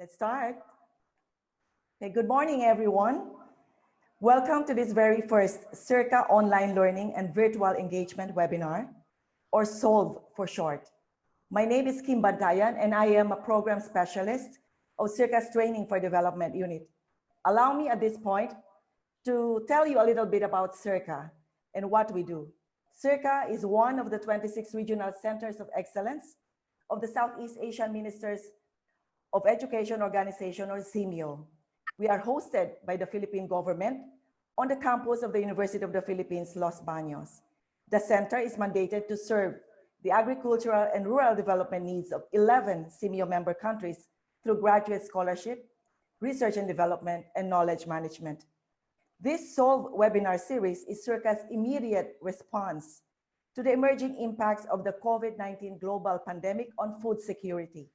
Let's start. Okay, good morning, everyone. Welcome to this very first SEARCA Online Learning and Virtual Engagement webinar, or SOLVE for short. My name is Kim Bantayan, and I am a program specialist of SEARCA's Training for Development Unit. Allow me at this point to tell you a little bit about SEARCA and what we do. SEARCA is one of the 26 regional centers of excellence of the Southeast Asian Ministers of Education Organization, or SEMIO. We are hosted by the Philippine government on the campus of the University of the Philippines, Los Baños. The center is mandated to serve the agricultural and rural development needs of 11 SEMIO member countries through graduate scholarship, research and development, and knowledge management. This SOLVE webinar series is SEARCA's immediate response to the emerging impacts of the COVID-19 global pandemic on food security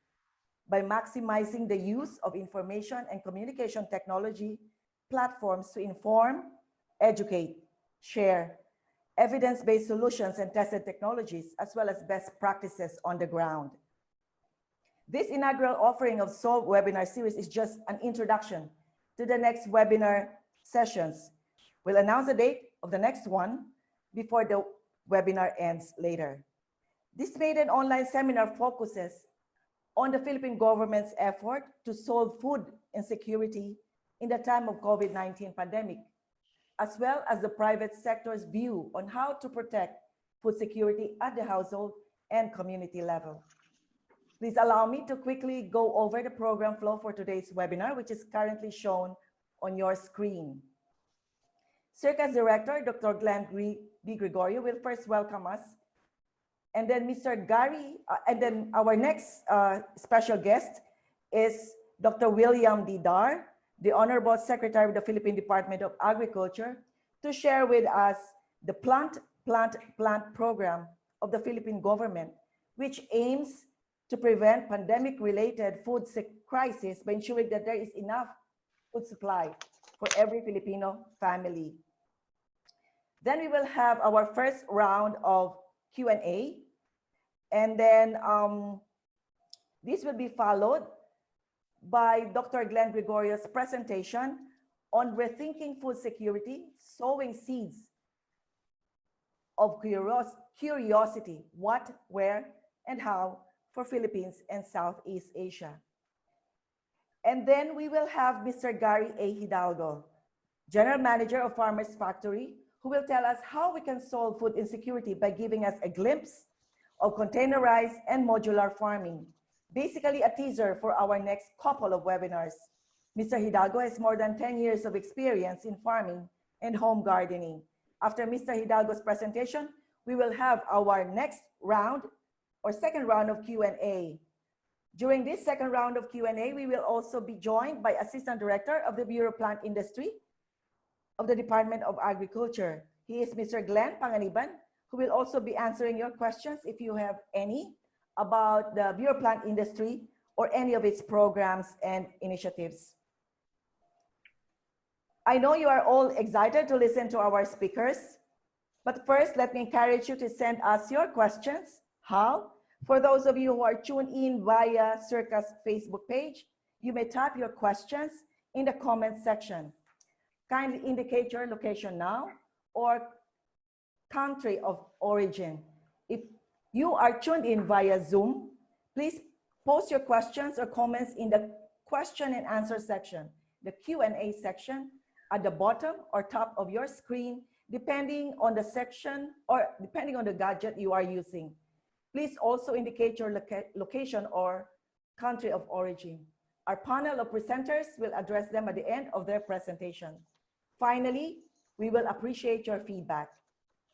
by maximizing the use of information and communication technology platforms to inform, educate, share evidence-based solutions and tested technologies, as well as best practices on the ground. This inaugural offering of SOLVE webinar series is just an introduction to the next webinar sessions. We'll announce the date of the next one before the webinar ends later. This maiden online seminar focuses on the Philippine government's effort to solve food insecurity in the time of COVID-19 pandemic, as well as the private sector's view on how to protect food security at the household and community level. Please allow me to quickly go over the program flow for today's webinar, which is currently shown on your screen. SEARCA's Director, Dr. Glenn Gregorio, will first welcome us. And then Mr. Garry, and then our next special guest is Dr. William D. Dar, the Honorable Secretary of the Philippine Department of Agriculture, to share with us the Plant program of the Philippine government, which aims to prevent pandemic-related food crisis by ensuring that there is enough food supply for every Filipino family. Then we will have our first round of Q&A, and then this will be followed by Dr. Glenn Gregorio's presentation on rethinking food security, sowing seeds of curiosity, what, where, and how for Philippines and Southeast Asia. And then we will have Mr. Garry A. Hidalgo, General Manager of Farmers Factory, who will tell us how we can solve food insecurity by giving us a glimpse of containerized and modular farming, basically a teaser for our next couple of webinars. Mr. Hidalgo has more than 10 years of experience in farming and home gardening. After Mr. Hidalgo's presentation, we will have our next round or second round of Q&A. During this second round of Q&A, we will also be joined by Assistant Director of the Bureau of Plant Industry of the Department of Agriculture. He is Mr. Glenn Panganiban, who will also be answering your questions if you have any about the Bureau of Plant Industry or any of its programs and initiatives. I know you are all excited to listen to our speakers, but first let me encourage you to send us your questions. How? For those of you who are tuned in via SEARCA's Facebook page, you may type your questions in the comment section. Kindly indicate your location now or country of origin. If you are tuned in via Zoom, please post your questions or comments in the question and answer section, the Q&A section at the bottom or top of your screen, depending on the section or depending on the gadget you are using. Please also indicate your location or country of origin. Our panel of presenters will address them at the end of their presentation. Finally, we will appreciate your feedback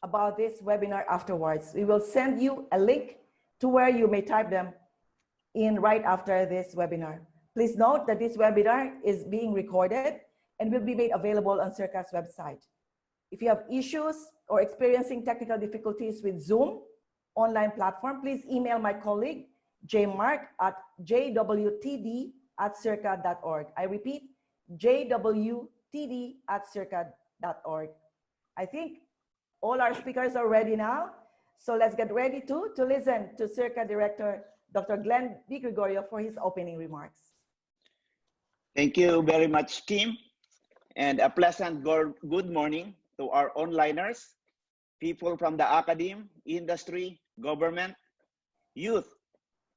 about this webinar afterwards. We will send you a link to where you may type them in right after this webinar. Please note that this webinar is being recorded and will be made available on SEARCA's website. If you have issues or experiencing technical difficulties with Zoom online platform, please email my colleague, jmark at jwtd@searca.org. I repeat, jwtd@searca.org. I think all our speakers are ready now, so let's get ready to listen to SEARCA Director, Dr. Glenn Gregorio, for his opening remarks. Thank you very much, Kim, and a pleasant good morning to our onliners, people from the academe, industry, government, youth,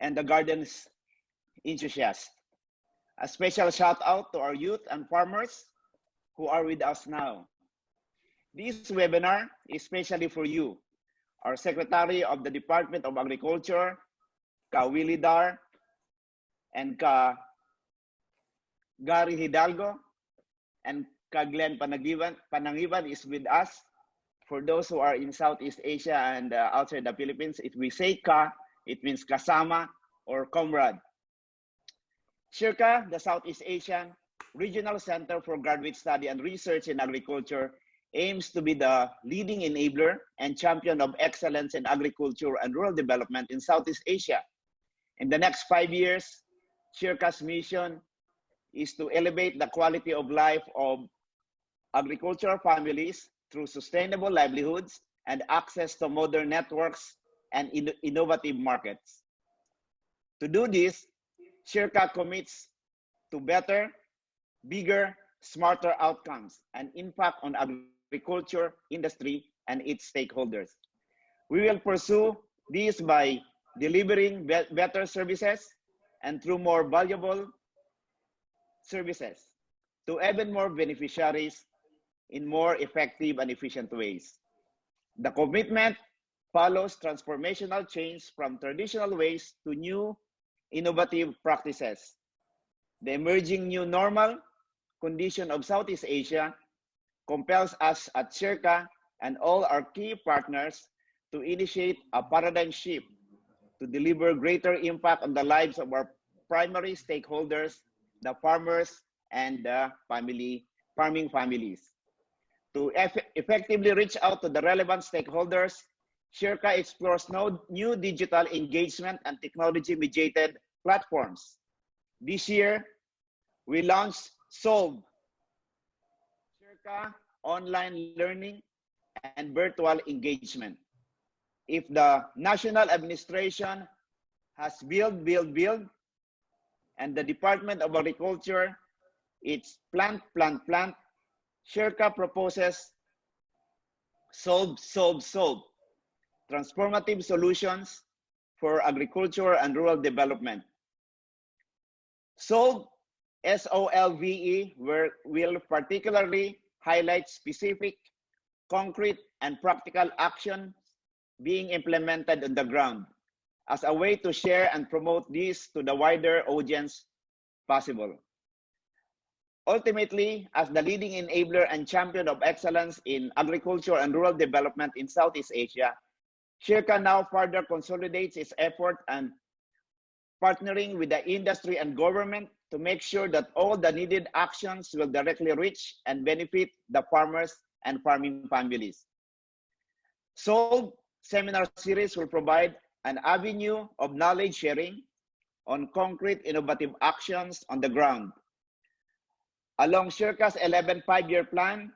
and the gardens enthusiasts. A special shout out to our youth and farmers who are with us now. This webinar is especially for you, our Secretary of the Department of Agriculture, Secretary Dar, and Garry Hidalgo, and Glenn Panganiban is with us. For those who are in Southeast Asia and outside the Philippines, if we say ka, it means kasama or comrade. SEARCA, the Southeast Asian Regional Center for Graduate Study and Research in Agriculture, aims to be the leading enabler and champion of excellence in agriculture and rural development in Southeast Asia. In the next 5 years, SEARCA's mission is to elevate the quality of life of agricultural families through sustainable livelihoods and access to modern networks and innovative markets. To do this, SEARCA commits to better, bigger, smarter outcomes and impact on agriculture industry and its stakeholders. We will pursue this by delivering better services and through more valuable services to even more beneficiaries in more effective and efficient ways. The commitment follows transformational change from traditional ways to new innovative practices. The emerging new normal condition of Southeast Asia compels us at SEARCA and all our key partners to initiate a paradigm shift to deliver greater impact on the lives of our primary stakeholders, the farmers and the farming families. To effectively reach out to the relevant stakeholders, SEARCA explores new digital engagement and technology-mediated platforms. This year, we launched SOLVE, SEARCA Online Learning and Virtual Engagement. If the national administration has build, and the Department of Agriculture, it's plant, SEARCA proposes solve, transformative solutions for agriculture and rural development. SOLVE, S-O-L-V-E, will particularly highlight specific, concrete, and practical actions being implemented on the ground as a way to share and promote this to the wider audience possible. Ultimately, as the leading enabler and champion of excellence in agriculture and rural development in Southeast Asia, SEARCA now further consolidates its effort and partnering with the industry and government to make sure that all the needed actions will directly reach and benefit the farmers and farming families. SOLVE seminar series will provide an avenue of knowledge sharing on concrete innovative actions on the ground. Along SEARCA's 11 5-year plan,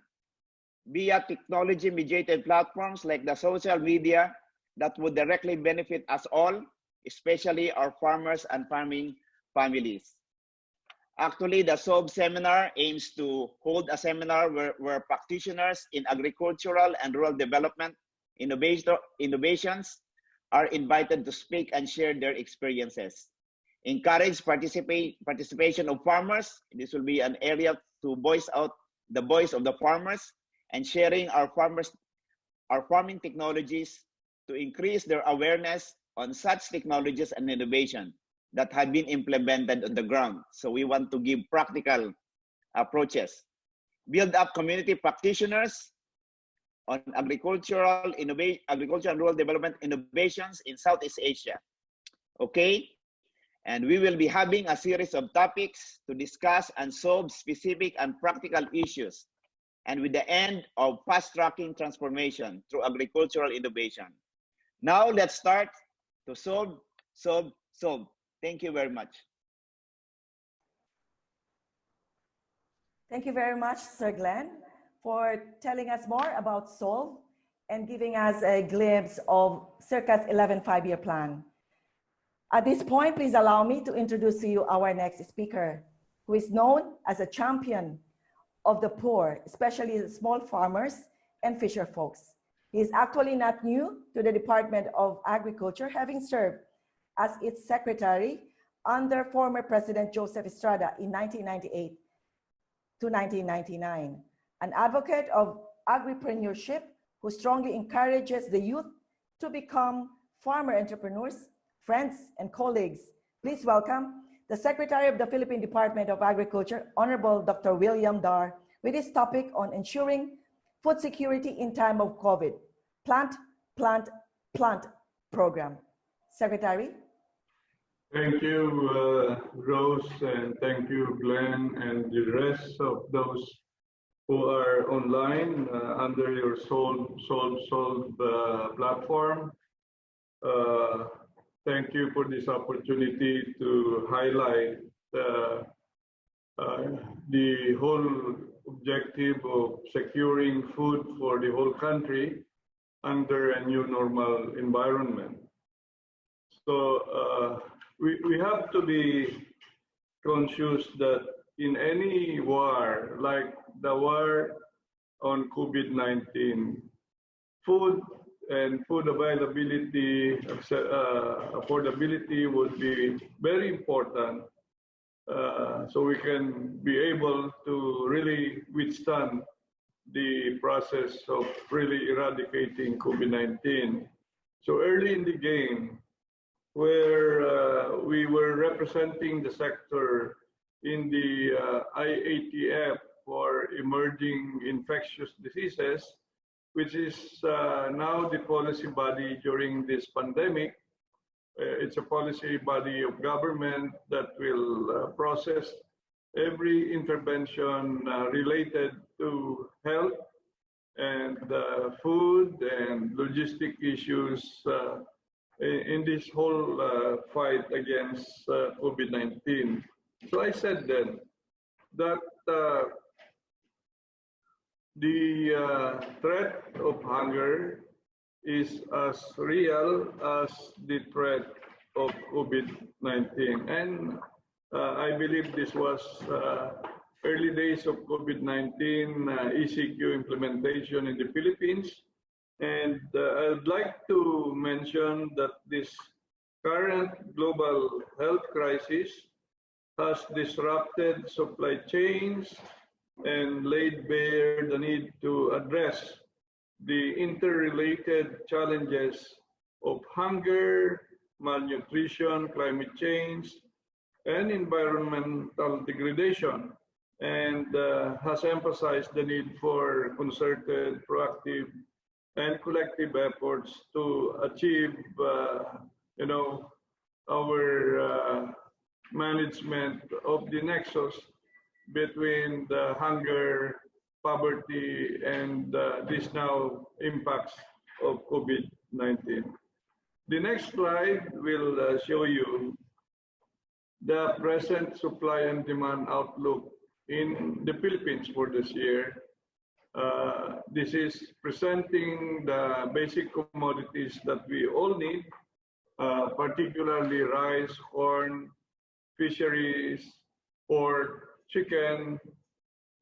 via technology-mediated platforms like the social media that would directly benefit us all, especially our farmers and farming families. Actually, the SOLVE seminar aims to hold a seminar where practitioners in agricultural and rural development innovations are invited to speak and share their experiences. Encourage participation of farmers. This will be an area to voice out the voice of the farmers and sharing our farming technologies to increase their awareness on such technologies and innovation that have been implemented on the ground. So we want to give practical approaches. Build up community practitioners on agriculture and rural development innovations in Southeast Asia. Okay? And we will be having a series of topics to discuss and solve specific and practical issues, and with the end of fast-tracking transformation through agricultural innovation. Now let's start to solve. Thank you very much. Thank you very much, Sir Glenn, for telling us more about SOLVE and giving us a glimpse of SEARCA's 11 5-year plan. At this point, please allow me to introduce to you our next speaker. who is known as a champion of the poor, especially the small farmers and fisher folks. He is actually not new to the Department of Agriculture, having served as its secretary under former President Joseph Estrada in 1998 to 1999. An advocate of agripreneurship who strongly encourages the youth to become farmer entrepreneurs, friends, and colleagues. Please welcome the Secretary of the Philippine Department of Agriculture, Honorable Dr. William Dar, with his topic on ensuring food security in time of COVID, Plant, Plant, Plant program. Secretary. Thank you, Rose, and thank you, Glenn, and the rest of those who are online under your Solve platform. Thank you for this opportunity to highlight the whole objective of securing food for the whole country under a new normal environment. So we have to be conscious that in any war, like the war on COVID-19, food and food availability, affordability would be very important, so we can be able to really withstand the process of really eradicating COVID-19. So early in the game, where we were representing the sector in the IATF for emerging infectious diseases, which is now the policy body during this pandemic. It's a policy body of government that will process every intervention related to health and food and logistic issues in this whole fight against COVID-19. So I said then that the threat of hunger is as real as the threat of COVID-19. And I believe this was early days of COVID-19 ECQ implementation in the Philippines. And I'd like to mention that this current global health crisis has disrupted supply chains and laid bare the need to address the interrelated challenges of hunger, malnutrition, climate change, and environmental degradation, and has emphasized the need for concerted, proactive, and collective efforts to achieve, our management of the nexus between the hunger, poverty, and these now impacts of COVID-19. The next slide will show you the present supply and demand outlook in the Philippines for this year. This is presenting the basic commodities that we all need, particularly rice, corn, fisheries, pork, chicken,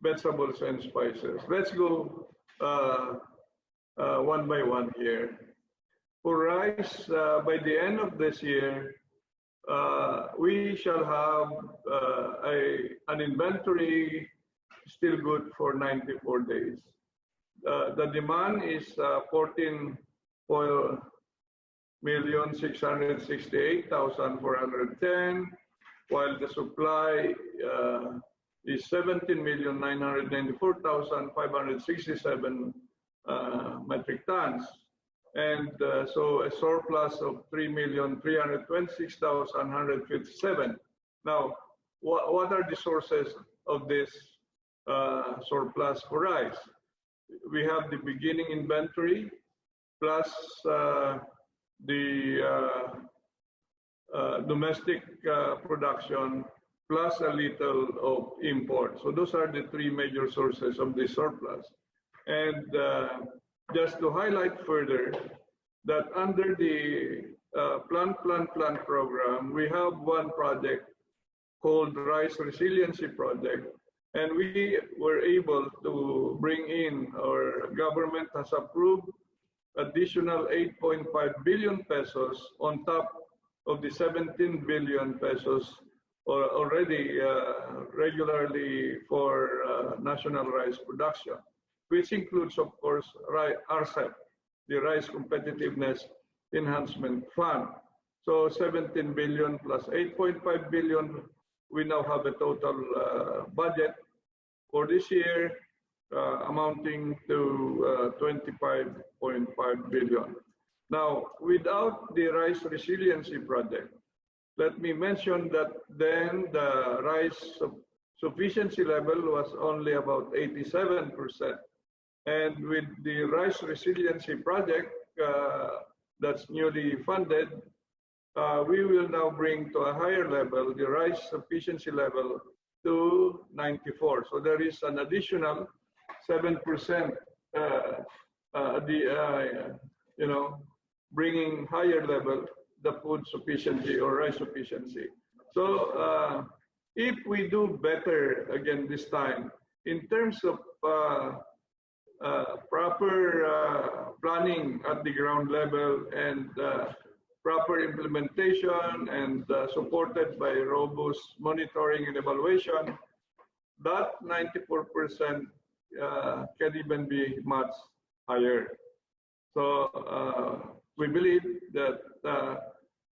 vegetables, and spices. Let's go one by one here. For rice, by the end of this year, we shall have an inventory still good for 94 days. The demand is 14,668,410, while the supply is 17,994,567 metric tons. And so a surplus of 3,326,157. Now, what are the sources of this surplus for rice? We have the beginning inventory plus the domestic production plus a little of import. So those are the three major sources of the surplus. And just to highlight further that under the Plant program, we have one project called Rice Resiliency Project. And we were able to bring in, our government has approved additional 8.5 billion pesos on top of the 17 billion pesos already regularly for national rice production, which includes, of course, RCEP, the Rice Competitiveness Enhancement Fund. So 17 billion plus 8.5 billion, we now have a total budget for this year amounting to 25.5 billion. Now, without the Rice Resiliency Project, let me mention that then the rice sufficiency level was only about 87%. And with the Rice Resiliency Project that's newly funded, we will now bring to a higher level the rice sufficiency level to 94. So there is an additional 7%, bringing higher level the food sufficiency or rice sufficiency. So if we do better again this time in terms of proper planning at the ground level and proper implementation and supported by robust monitoring and evaluation, that 94% can even be much higher. So we believe that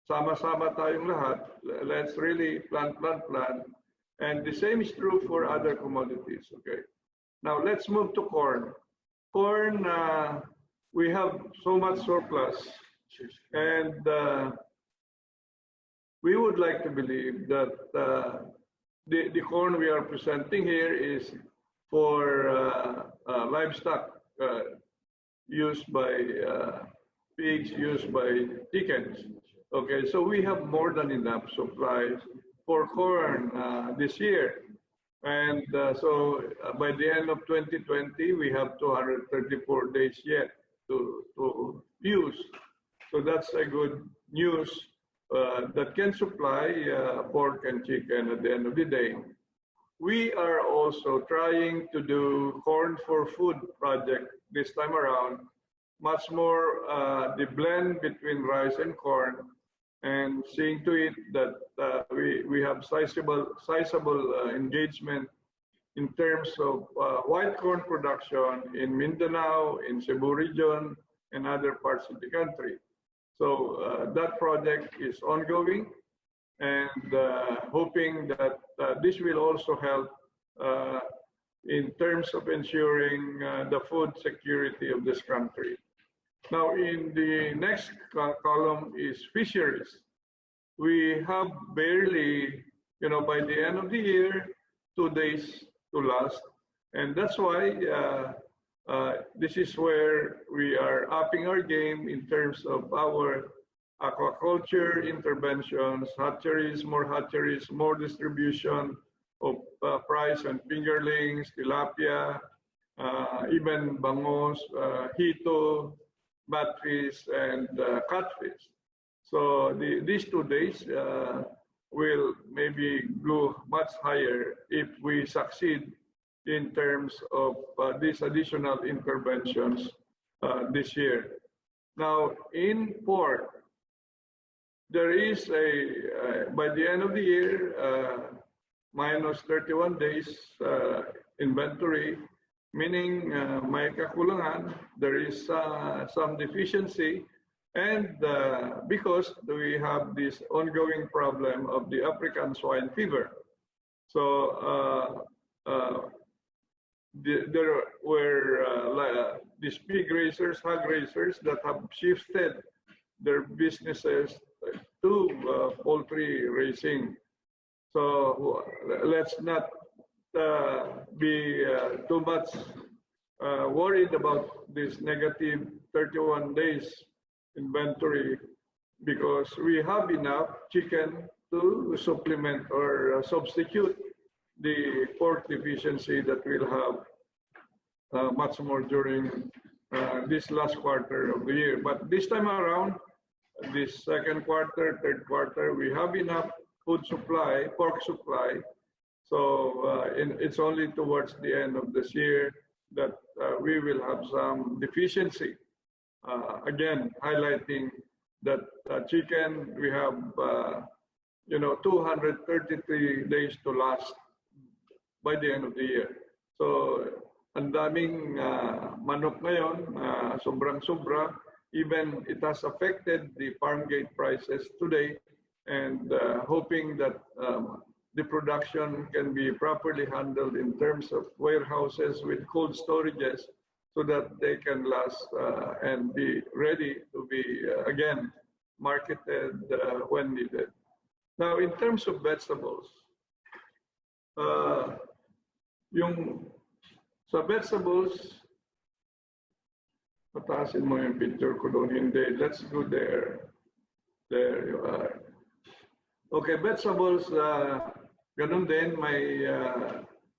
sama-sama tayong lahat, let's really plan. And the same is true for other commodities, okay? Now let's move to corn. Corn, we have so much surplus, and we would like to believe that the corn we are presenting here is for livestock used by pigs, used by chickens. Okay, so we have more than enough supplies for corn this year. And so by the end of 2020, we have 234 days yet to use. So that's a good news that can supply pork and chicken at the end of the day. We are also trying to do corn for food project this time around, much more the blend between rice and corn, and seeing to it that we have sizable engagement in terms of white corn production in Mindanao, in Cebu region, and other parts of the country. So that project is ongoing, and hoping that this will also help in terms of ensuring the food security of this country. Now, in the next column is fisheries. We have barely, by the end of the year, 2 days to last. And that's why this is where we are upping our game in terms of our aquaculture interventions, hatcheries, more distribution of price and fingerlings, tilapia, even bangos, hito, batfish, and catfish. So these 2 days will maybe go much higher if we succeed in terms of these additional interventions this year. Now, in pork, there is by the end of the year, minus 31 days inventory, meaning may kakulangan, there is some deficiency, and because we have this ongoing problem of the African swine fever. So there were these pig raisers, hog raisers that have shifted their businesses to poultry raising. So let's not be too much worried about this negative 31 days inventory, because we have enough chicken to supplement or substitute the pork deficiency that we'll have much more during this last quarter of the year. But this time around, this second quarter, third quarter, we have enough food supply, pork supply. So it's only towards the end of this year that we will have some deficiency. Again, highlighting that chicken, we have 233 days to last by the end of the year. So ang daming manok ngayon, sobrang-sobra. Even it has affected the farm gate prices today, and hoping that the production can be properly handled in terms of warehouses with cold storages so that they can last and be ready to be again marketed when needed. Now, in terms of vegetables, sa vegetables, pataasin mo yung picture ko doon, hindi. Let's go there. There you are. Okay, vegetables, ganun din, may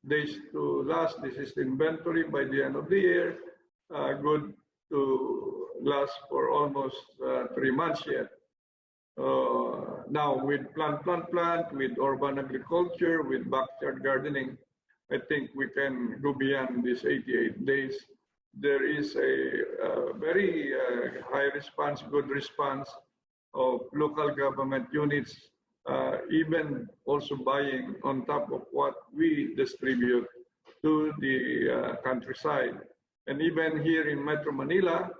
days to last. This is the inventory by the end of the year. Good to last for almost 3 months yet. Now, with plant, with urban agriculture, with backyard gardening, I think we can go beyond these 88 days. There is a very high response, good response of local government units, even also buying on top of what we distribute to the countryside. And even here in Metro Manila,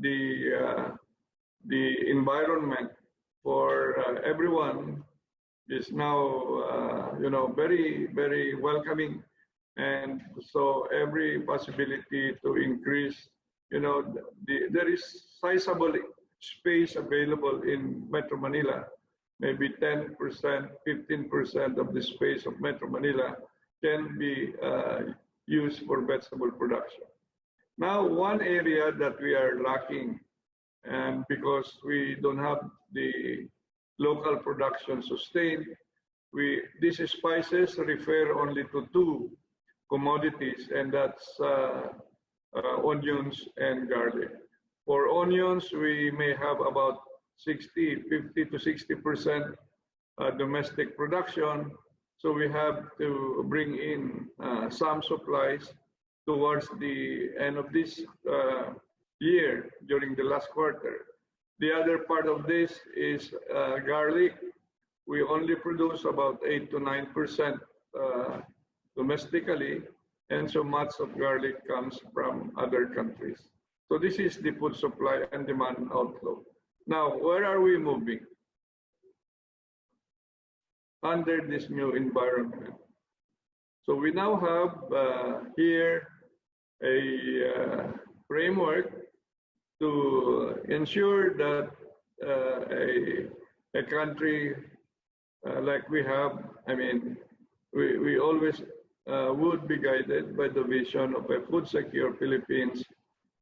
the environment for everyone is now, very, very welcoming. And so every possibility to increase, there is sizable space available in Metro Manila. Maybe 10%, 15% of the space of Metro Manila can be used for vegetable production. Now, one area that we are lacking, and because we don't have the local production sustained, these spices refer only to 2 commodities, and that's onions and garlic. For onions, we may have about 50 to 60% domestic production. So we have to bring in some supplies towards the end of this year during the last quarter. The other part of this is garlic. We only produce about 8 to 9% domestically, and so much of garlic comes from other countries. So this is the food supply and demand outlook. Now, where are we moving under this new environment? So we now have here a framework to ensure that a country like we have, we always would be guided by the vision of a food secure Philippines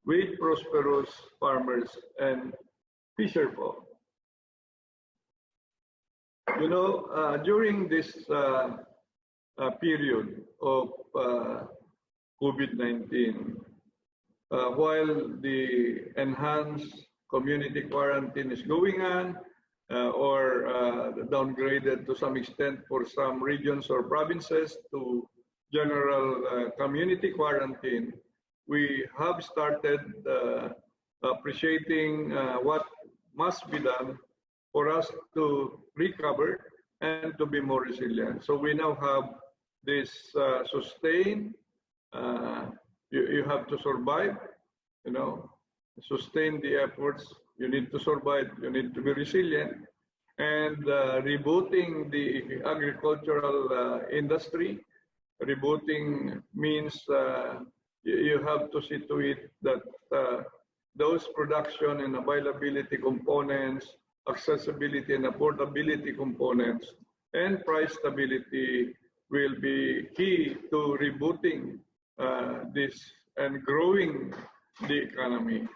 with prosperous farmers and fisherfolk. During this period of COVID-19, while the enhanced community quarantine is going on, or downgraded to some extent for some regions or provinces to general community quarantine, we have started appreciating what must be done for us to recover and to be more resilient. So we now have this sustain. You have to survive, sustain the efforts. You need to survive, you need to be resilient. And rebooting the agricultural industry. Rebooting means you have to see to it that those production and availability components, accessibility and affordability components, and price stability will be key to rebooting this and growing the economy.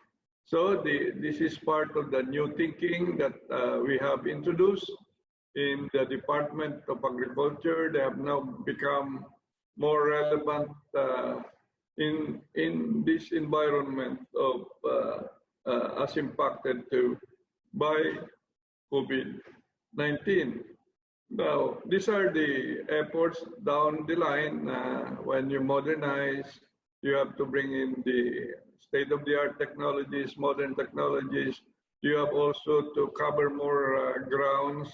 So this is part of the new thinking that we have introduced in the Department of Agriculture. They have now become more relevant in this environment of as impacted to by COVID-19. Now, these are the efforts down the line. When you modernize, you have to bring in the state-of-the-art technologies, modern technologies. You have also to cover more grounds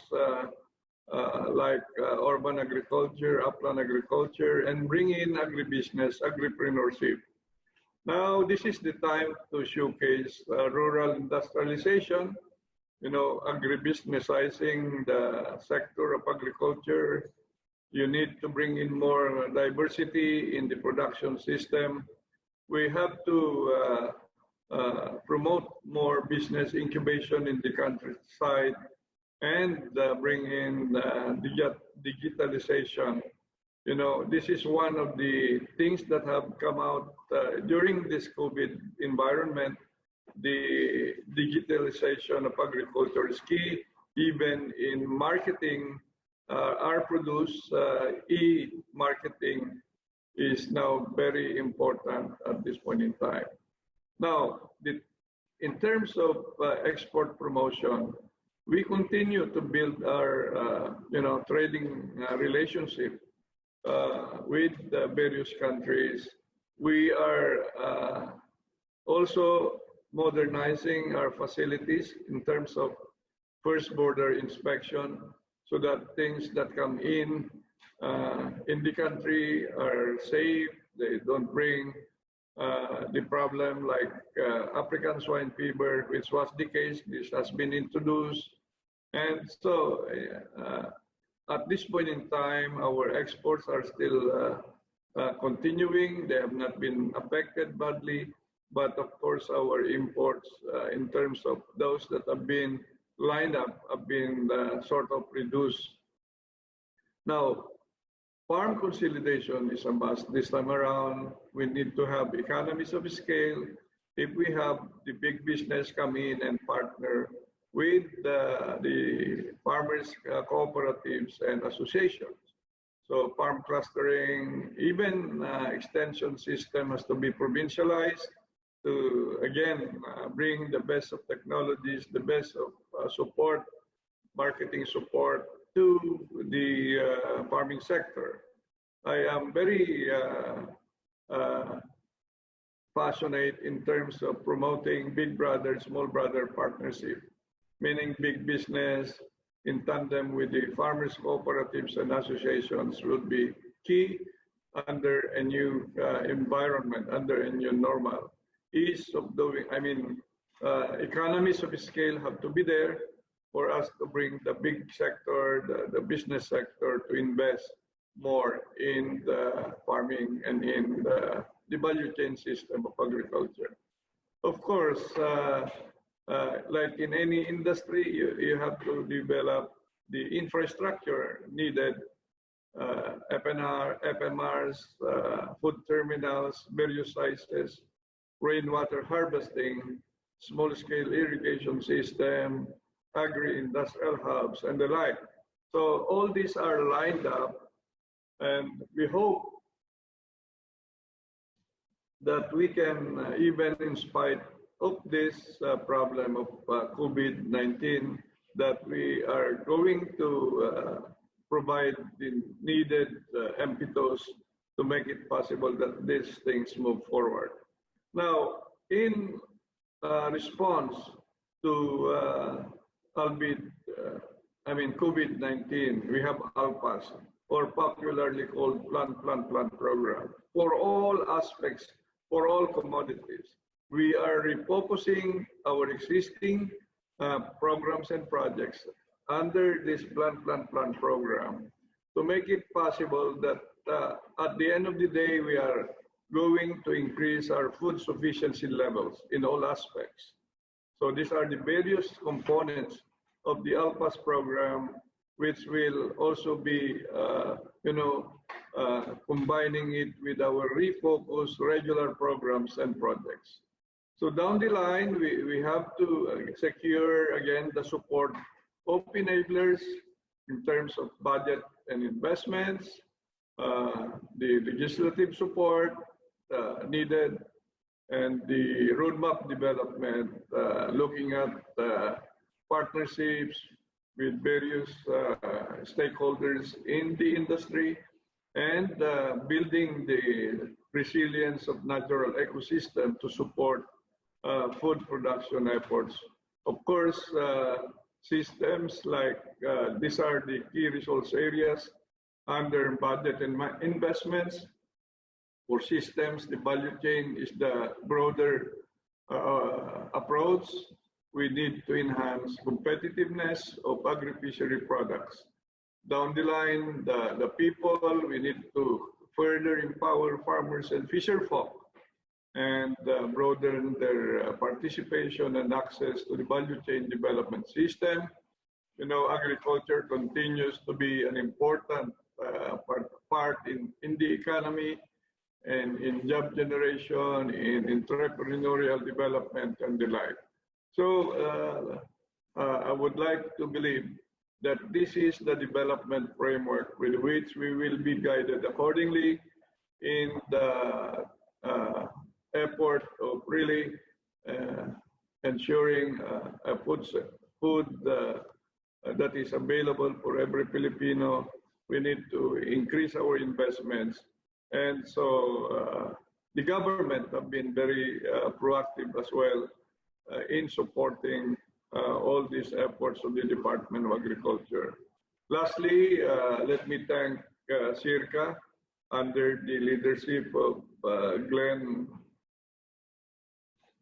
like urban agriculture, upland agriculture, and bring in agribusiness, agripreneurship. Now, this is the time to showcase rural industrialization, agribusinessizing the sector of agriculture. You need to bring in more diversity in the production system. We have to promote more business incubation in the countryside and bring in digitalization. This is one of the things that have come out during this COVID environment. The digitalization of agriculture is key. Even in marketing, our produce, e-marketing is now very important at this point in time. Now, in terms of export promotion, we continue to build our trading relationship with various countries. We are also modernizing our facilities in terms of first border inspection, so that things that come in the country are safe. They don't bring the problem like African swine fever, which was the case. This has been introduced. And so at this point in time, our exports are still continuing. They have not been affected badly. But of course, our imports, in terms of those that have been lined up, have been sort of reduced. Now, farm consolidation is a must this time around. We need to have economies of scale. If we have the big business come in and partner with the farmers' cooperatives and associations. So farm clustering, even extension system has to be provincialized to, again, bring the best of technologies, the best of support, marketing support to the farming sector. I am very passionate in terms of promoting big brother, small brother partnership, meaning big business in tandem with the farmers' cooperatives and associations would be key under a new environment, under a new normal. Ease of doing, economies of scale have to be there for us to bring the big sector, the business sector, to invest more in the farming and in the value chain system of agriculture. Of course, like in any industry, you have to develop the infrastructure needed, FMRs, food terminals, various sizes, rainwater harvesting, small-scale irrigation system, agri-industrial hubs, and the like. So all these are lined up, and we hope that we can, even in spite of this problem of COVID-19, that we are going to provide the needed impetus to make it possible that these things move forward. Now, in response to COVID-19, we have ALPAS, or popularly called Plant Program, for all aspects, for all commodities. We are repurposing our existing programs and projects under this Plant Program to make it possible that at the end of the day, we are going to increase our food sufficiency levels in all aspects. So these are the various components of the ALPAS program, which will also be, combining it with our refocused regular programs and projects. So down the line, we have to secure, again, the support of enablers in terms of budget and investments, the legislative support needed, and the roadmap development, looking at partnerships, with various stakeholders in the industry and building the resilience of natural ecosystem to support food production efforts. Of course, systems like these are the key resource areas under budget and investments. For systems, the value chain is the broader approach. We need to enhance competitiveness of agri-fishery products. Down the line, the people, we need to further empower farmers and fisherfolk and broaden their participation and access to the value chain development system. You know, agriculture continues to be an important part in the economy and in job generation, in entrepreneurial development and the like. So I would like to believe that this is the development framework with which we will be guided accordingly in the effort of really ensuring a food that is available for every Filipino. We need to increase our investments. And so the government have been very proactive as well in supporting all these efforts of the Department of Agriculture. Lastly, let me thank SEARCA under the leadership of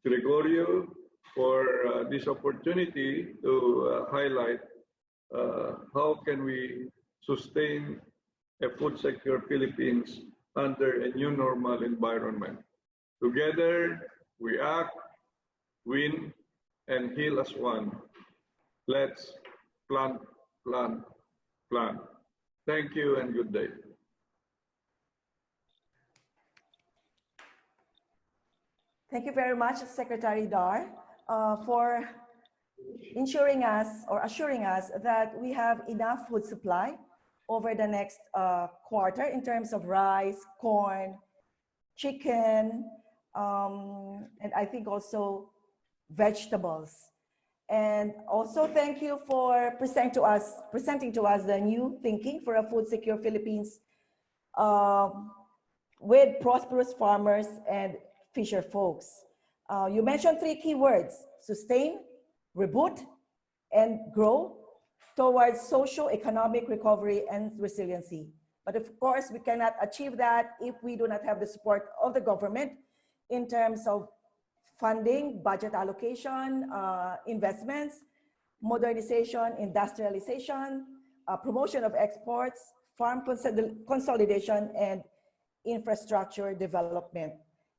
Gregorio for this opportunity to highlight how can we sustain a food secure Philippines under a new normal environment. Together, we act, win, and heal as one. Let's plant, plant, plant. Thank you and good day. Thank you very much, Secretary Dar, for ensuring us or assuring us that we have enough food supply over the next quarter in terms of rice, corn, chicken, and I think also vegetables. And also thank you for presenting to us the new thinking for a food secure Philippines with prosperous farmers and fisher folks. You mentioned 3 key words: sustain, reboot, and grow towards socio-economic recovery and resiliency. But of course, we cannot achieve that if we do not have the support of the government in terms of funding, budget allocation, investments, modernization, industrialization, promotion of exports, farm consolidation, and infrastructure development.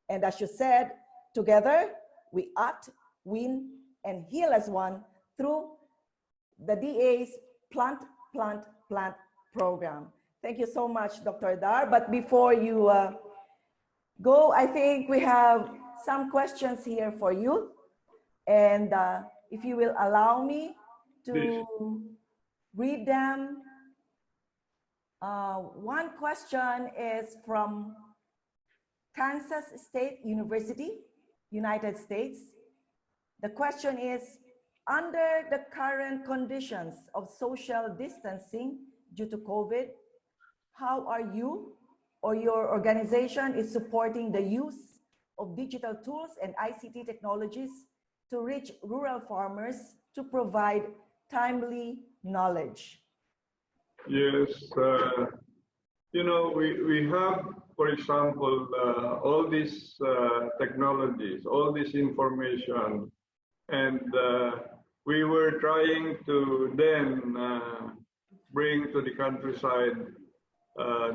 And as you said, together we act, win, and heal as one through the DA's Plant, Plant, Plant program. Thank you so much, Dr. Dar. But before you go, I think we have some questions here for you. And if you will allow me to read them. One question is from Kansas State University, United States. The question is, under the current conditions of social distancing due to COVID, how are you or your organization is supporting the use of digital tools and ICT technologies to reach rural farmers to provide timely knowledge? Yes, you know, we have, for example, all these technologies, all this information, and we were trying to then bring to the countryside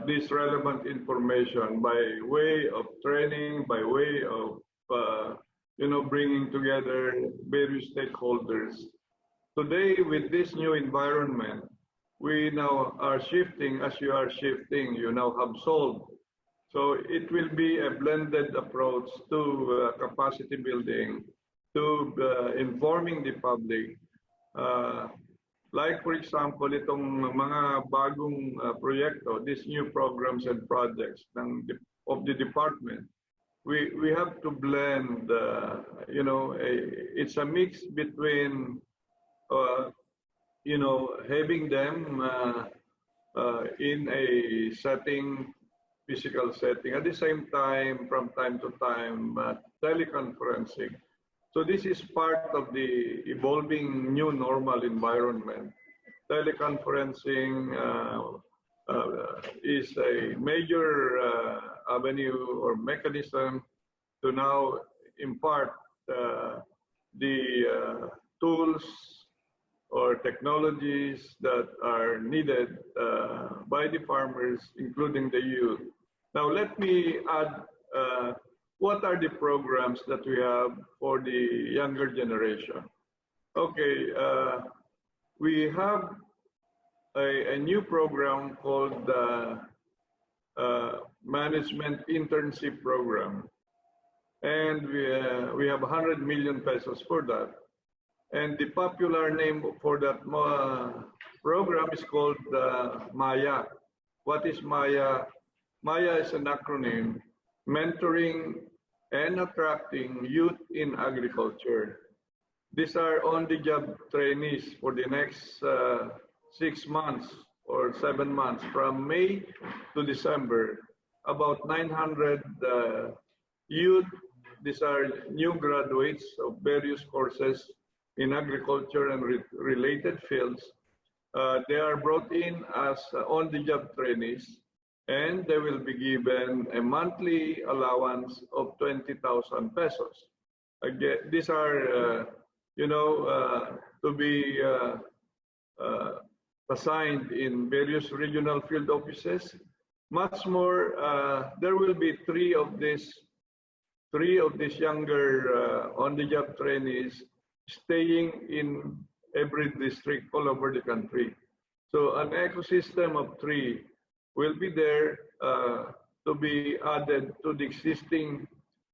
this relevant information by way of training, by way of, you know, bringing together various stakeholders. Today, with this new environment, we now are shifting, as you are shifting, you now have solved. So it will be a blended approach to capacity building, to informing the public. Like, for example, itong mga bagong proyekto, these new programs and projects of the department, we have to blend, you know, it's a mix between you know, having them in a setting, physical setting, at the same time, from time to time, teleconferencing. So this is part of the evolving new normal environment. Teleconferencing is a major avenue or mechanism to now impart the tools or technologies that are needed by the farmers, including the youth. Now, let me add what are the programs that we have for the younger generation. Okay, we have a new program called the Management Internship Program. And we have 100 million pesos for that. And the popular name for that program is called MAYA. What is MAYA? MAYA is an acronym, Mentoring and Attracting Youth in Agriculture. These are on-the-job trainees for the next 6 months or 7 months, from May to December. About 900 youth. These are new graduates of various courses in agriculture and related fields. They are brought in as on-the-job trainees, and they will be given a monthly allowance of 20,000 pesos. Again, these are, you know, to be assigned in various regional field offices. Much more, there will be three of these younger on-the-job trainees staying in every district all over the country. So an ecosystem of 3 will be there to be added to the existing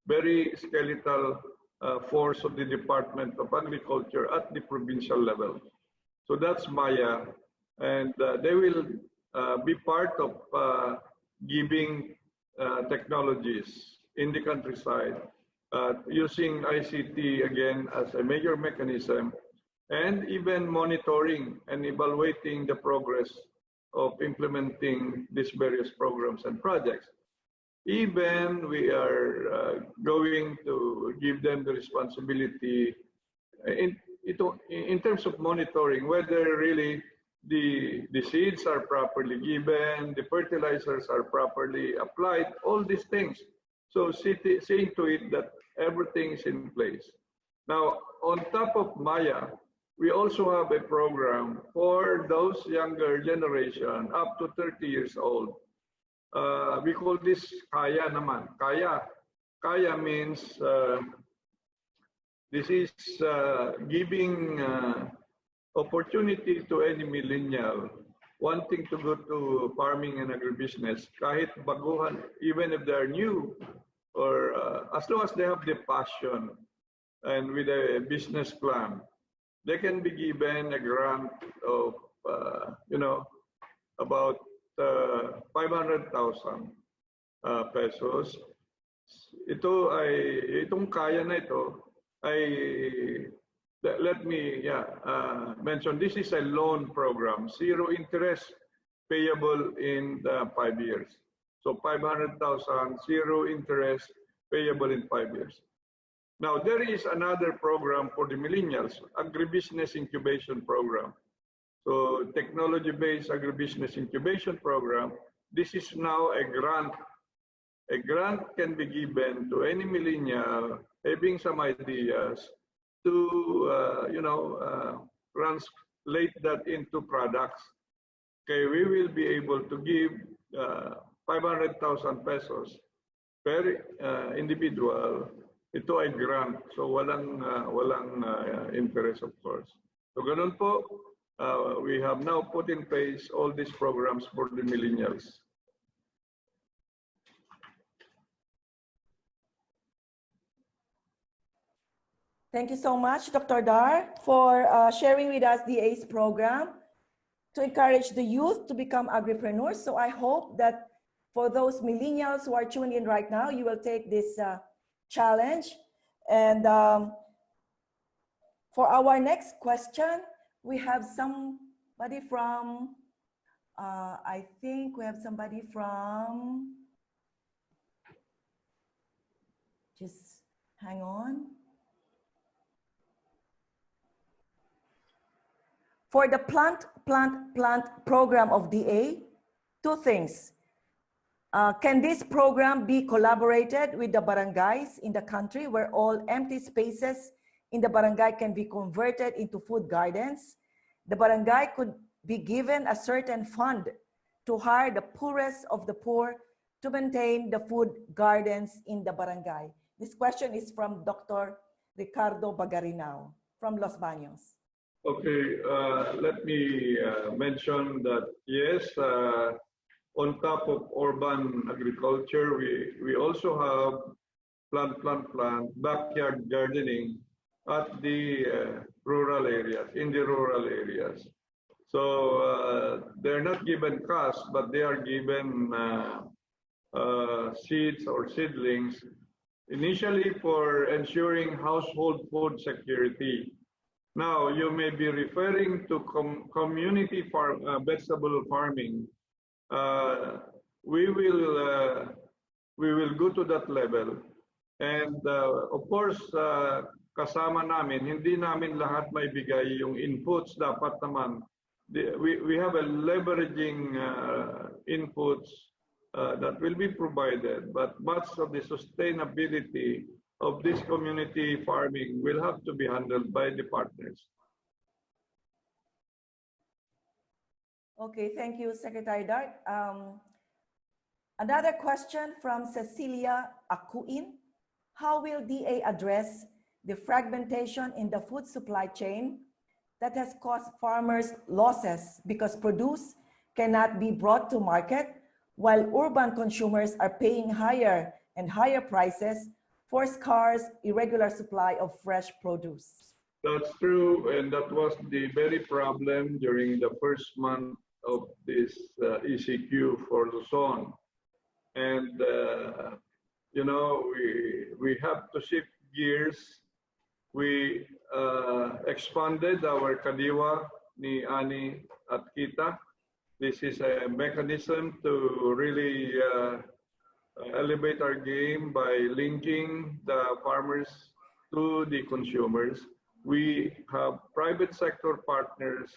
very skeletal force of the Department of Agriculture at the provincial level. So that's MAYA, and they will be part of giving technologies in the countryside, using ICT again as a major mechanism, and even monitoring and evaluating the progress of implementing these various programs and projects. Even we are going to give them the responsibility in terms of monitoring whether really the seeds are properly given, the fertilizers are properly applied, all these things. So seeing to it that everything is in place. Now, on top of MAYA, we also have a program for those younger generation up to 30 years old. We call this Kaya naman. Kaya means this is giving opportunity to any millennial wanting to go to farming and agribusiness, kahit baguhan, even if they're new, or as long as they have the passion and with a business plan, they can be given a grant of, you know, about 500,000 pesos. Itong kaya na ito ay, let me mention, this is a loan program, 0 interest payable in 5 years. So 500,000, 0 interest payable in 5 years. Now, there is another program for the millennials, Agribusiness Incubation Program. So technology-based agribusiness incubation program, this is now a grant. A grant can be given to any millennial having some ideas to, you know, translate that into products. Okay, we will be able to give 500,000 pesos per individual. Ito ay grant, so walang interest, of course. So ganun po, we have now put in place all these programs for the millennials. Thank you so much, Dr. Dar, for sharing with us the ACE program to encourage the youth to become agripreneurs. So I hope that for those millennials who are tuned in right now, you will take this challenge. And for our next question, we have somebody from, I think we have somebody from, just hang on. For the plant program of DA, two things. Can this program be collaborated with the barangays in the country where all empty spaces in the barangay can be converted into food gardens? The barangay could be given a certain fund to hire the poorest of the poor to maintain the food gardens in the barangay. This question is from Dr. Ricardo Bagarinao from Los Baños. Okay, let me mention that yes, on top of urban agriculture, we also have plant, backyard gardening at the rural areas, in the rural areas. So they're not given cost, but they are given seeds or seedlings, initially for ensuring household food security. Now, you may be referring to community farm, vegetable farming. We will go to that level. And of course, kasama namin, hindi namin lahat may bigay yung inputs. Dapat naman, we have a leveraging inputs that will be provided, but much of the sustainability of this community farming will have to be handled by the partners. Okay, thank you, Secretary Dar. Another question from Cecilia Akuin. How will DA address the fragmentation in the food supply chain that has caused farmers losses because produce cannot be brought to market while urban consumers are paying higher and higher prices for scarce, irregular supply of fresh produce? That's true, and that was the very problem during the first month of this ECQ for Luzon. And, you know, we have to shift gears. We expanded our Kadiwa ni Ani at Kita. This is a mechanism to really elevate our game by linking the farmers to the consumers. We have private sector partners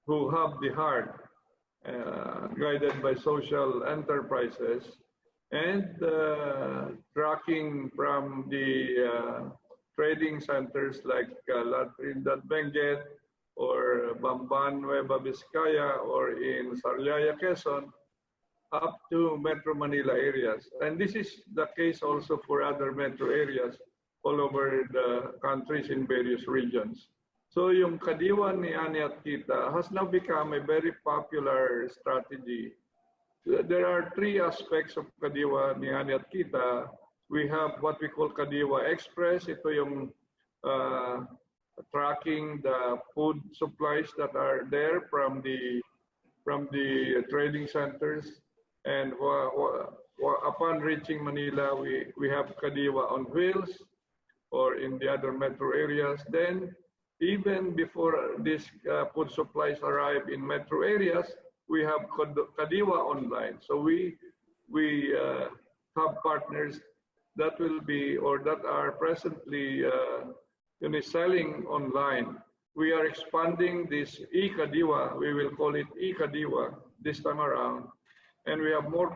who have the heart, guided by social enterprises, and tracking from the trading centers like La Trinidad Benguet or Bamban, Nueva Vizcaya, or in Sarliaya, Quezon, up to Metro Manila areas. And this is the case also for other metro areas all over the countries in various regions. So yung Kadiwa ni Ani at Kita has now become a very popular strategy. There are three aspects of Kadiwa ni Ani at Kita. We have what we call Kadiwa Express. Ito yung tracking the food supplies that are there from the trading centers. And upon reaching Manila, we have Kadiwa on wheels or in the other metro areas. Then, even before these food supplies arrive in metro areas, we have Kadiwa online. So we have partners that will be or that are presently selling online. We are expanding this e-Kadiwa. We will call it e-Kadiwa this time around. And we have more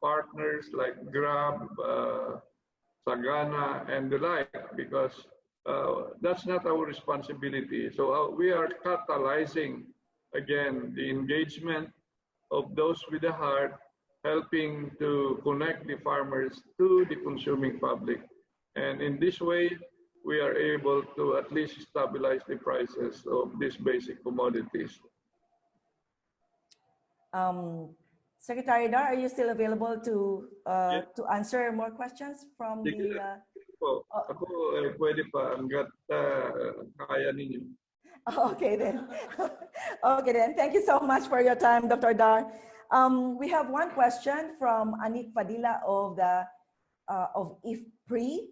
partners like Grab, Sagana, and the like, because that's not our responsibility. So we are catalyzing, again, the engagement of those with the heart, helping to connect the farmers to the consuming public. And in this way, we are able to at least stabilize the prices of these basic commodities. Secretary Dar, are you still available to answer more questions from the... Ako pwede pa hanggat kaya ninyo. Okay then. Okay then. Thank you so much for your time, Dr. Dar. We have one question from Anik Padilla of IFPRI.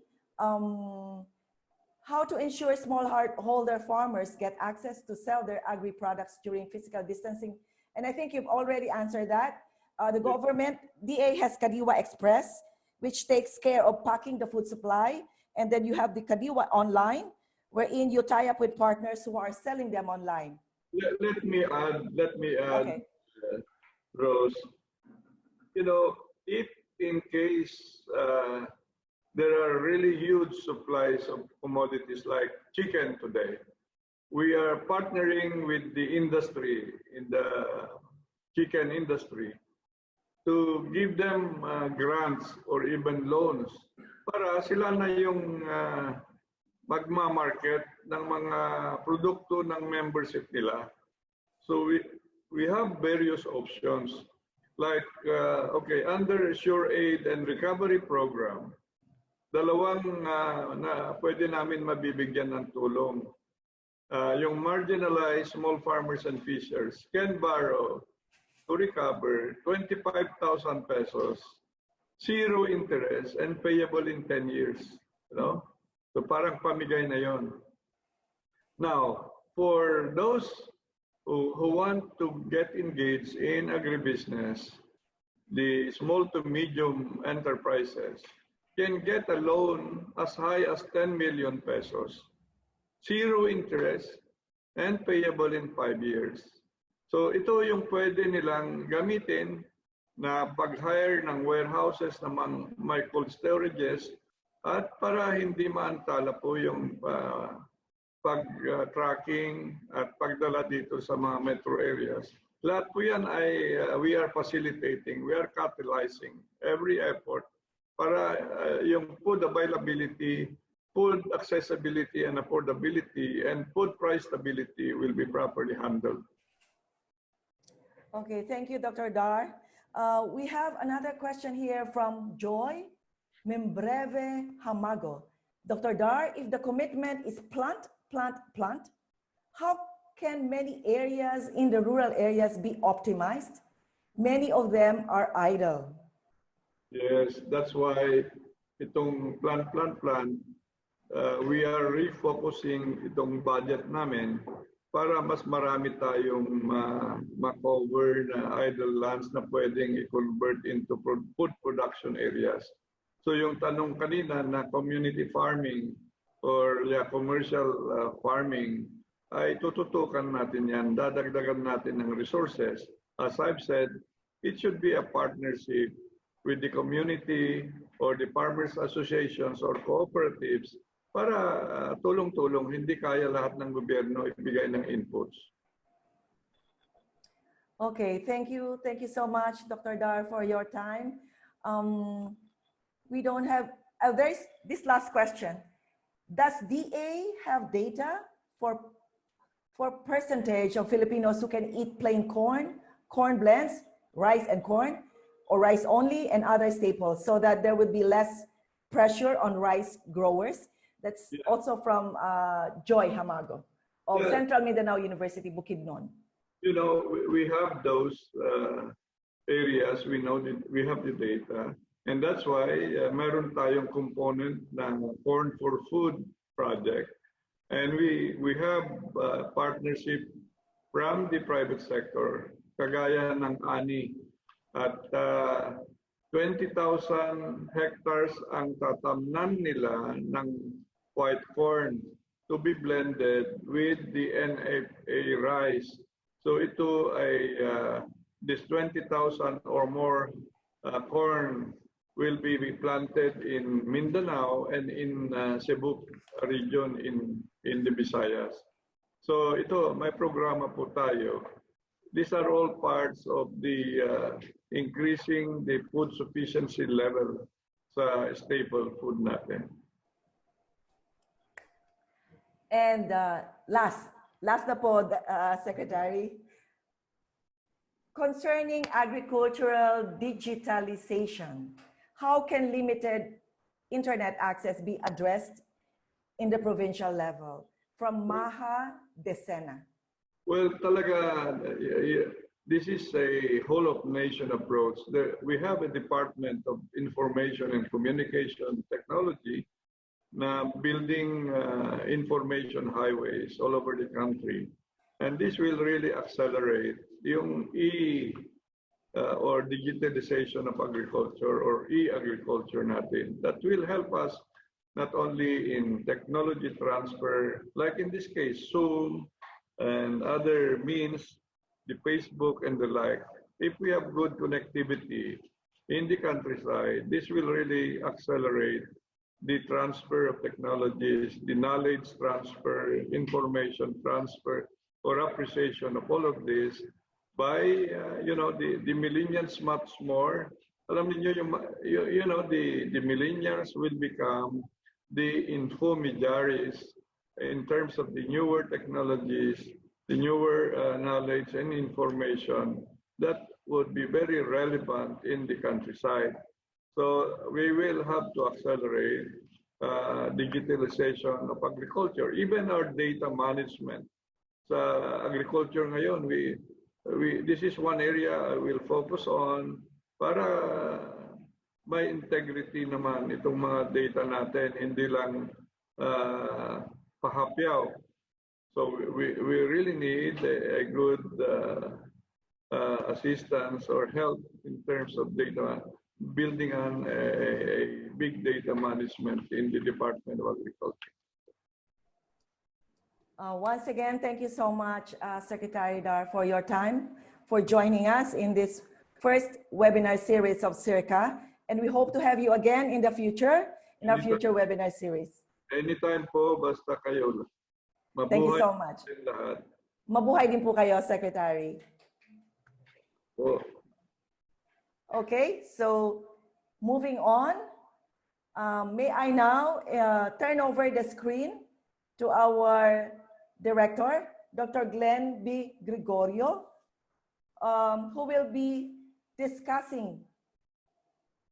how to ensure smallholder farmers get access to sell their agri-products during physical distancing. And I think you've already answered that. The government, DA has Kadiwa Express, which takes care of packing the food supply. And then you have the Kadiwa Online, wherein you tie up with partners who are selling them online. Let me add, Okay. Rose, you know, if in case there are really huge supplies of commodities like chicken today, we are partnering with the industry in the chicken industry to give them grants or even loans para sila na yung magma-market ng mga produkto ng membership nila. So we have various options like, okay, under Sure Aid and Recovery Program, dalawang na pwede namin mabibigyan ng tulong. Yung marginalized small farmers and fishers can borrow to recover 25,000 pesos, zero interest, and payable in 10 years. You know? So parang pamigay na yon. Now, for those who want to get engaged in agribusiness, the small to medium enterprises can get a loan as high as 10 million pesos, zero interest, and payable in 5 years. So ito yung pwede nilang gamitin na pag-hire ng warehouses na may cold storages at para hindi maantala po yung pag-tracking at pagdala dito sa mga metro areas. Lahat po yan ay we are facilitating, we are catalyzing every effort para yung food availability, food accessibility and affordability, and food price stability will be properly handled. Okay, thank you, Dr. Dar. We have another question here from Joy Membreve Hamago. Dr. Dar, if the commitment is plant, how can many areas in the rural areas be optimized? Many of them are idle. Yes, that's why itong plan, we are refocusing itong budget namin para mas marami tayong ma-cover na idle lands na pwedeng i-convert into food production areas. So yung tanong kanina na community farming or commercial farming, ay tututukan natin yan, dadagdagan natin ng resources. As I've said, it should be a partnership with the community or the farmers associations or cooperatives para tulong-tulong, hindi kaya lahat ng gobyerno ibigay ng inputs. Okay, thank you. Thank you so much, Dr. Dar, for your time. We don't have, there's this last question. Does DA have data for percentage of Filipinos who can eat plain corn, corn blends, rice and corn, or rice only and other staples, so that there would be less pressure on rice growers? That's also from Joy Hamago of Central Mindanao University, Bukidnon. You know, we have those areas, we know that we have the data, and that's why meron tayong component ng Corn for Food project. And we have partnership from the private sector, kagaya ng ANI, at 20,000 hectares ang tatamnan nila ng white corn to be blended with the NFA rice. So ito ay this 20,000 or more corn will be planted in Mindanao and in Cebu region in the Visayas. So ito, may programa po tayo. These are all parts of the increasing the food sufficiency level sa staple food natin. And last na po, Secretary, concerning agricultural digitalization, how can limited internet access be addressed in the provincial level? From Maha Decena. Well, talaga, this is a whole of nation approach. We have a Department of Information and Communication Technology na building information highways all over the country. And this will really accelerate yung or digitalization of agriculture or e-agriculture natin. That will help us not only in technology transfer, like in this case, Zoom and other means, the Facebook and the like. If we have good connectivity in the countryside, this will really accelerate the transfer of technologies, the knowledge transfer, information transfer, or appreciation of all of this by, the millennials much more. Alam niyo, the millennials will become the infomediaries in terms of the newer technologies, the newer knowledge and information that would be very relevant in the countryside. So we will have to accelerate digitalization of agriculture, even our data management. Sa agriculture ngayon, this is one area I will focus on para may integrity naman itong mga data natin, hindi lang pahapyaw. So we really need a good assistance or help in terms of data, building on a big data management in the Department of Agriculture. Once again, thank you so much, Secretary Dar, for your time, for joining us in this first webinar series of SEARCA. And we hope to have you again in the future, in our future webinar series. Anytime po, basta kayo. Mabuhay. Thank you so much. Lahat. Mabuhay din po kayo, Secretary. Po. Okay, so moving on, may I now turn over the screen to our Director, Dr. Glenn B. Gregorio, who will be discussing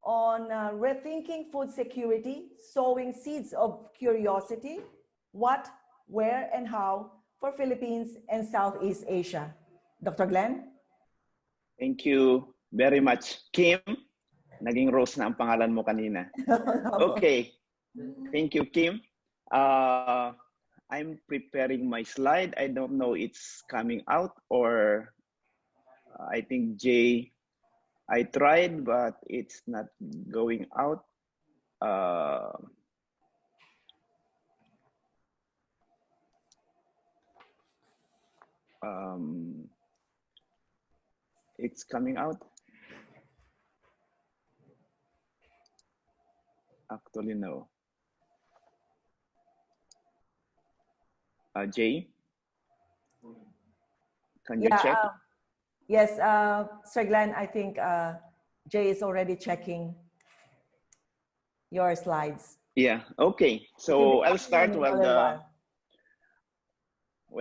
on rethinking food security, sowing seeds of curiosity, what, where, and how for Philippines and Southeast Asia. Dr. Glenn? Thank you very much, Kim. Naging Rose na ang pangalan mo kanina. Okay. Thank you, Kim. I'm preparing my slide. I don't know it's coming out, or I think Jay, I tried, but it's not going out. It's coming out. Actually, no. Jay, can you check? Yes, Sir Glenn, I think Jay is already checking your slides. Yeah, okay. So I'll start while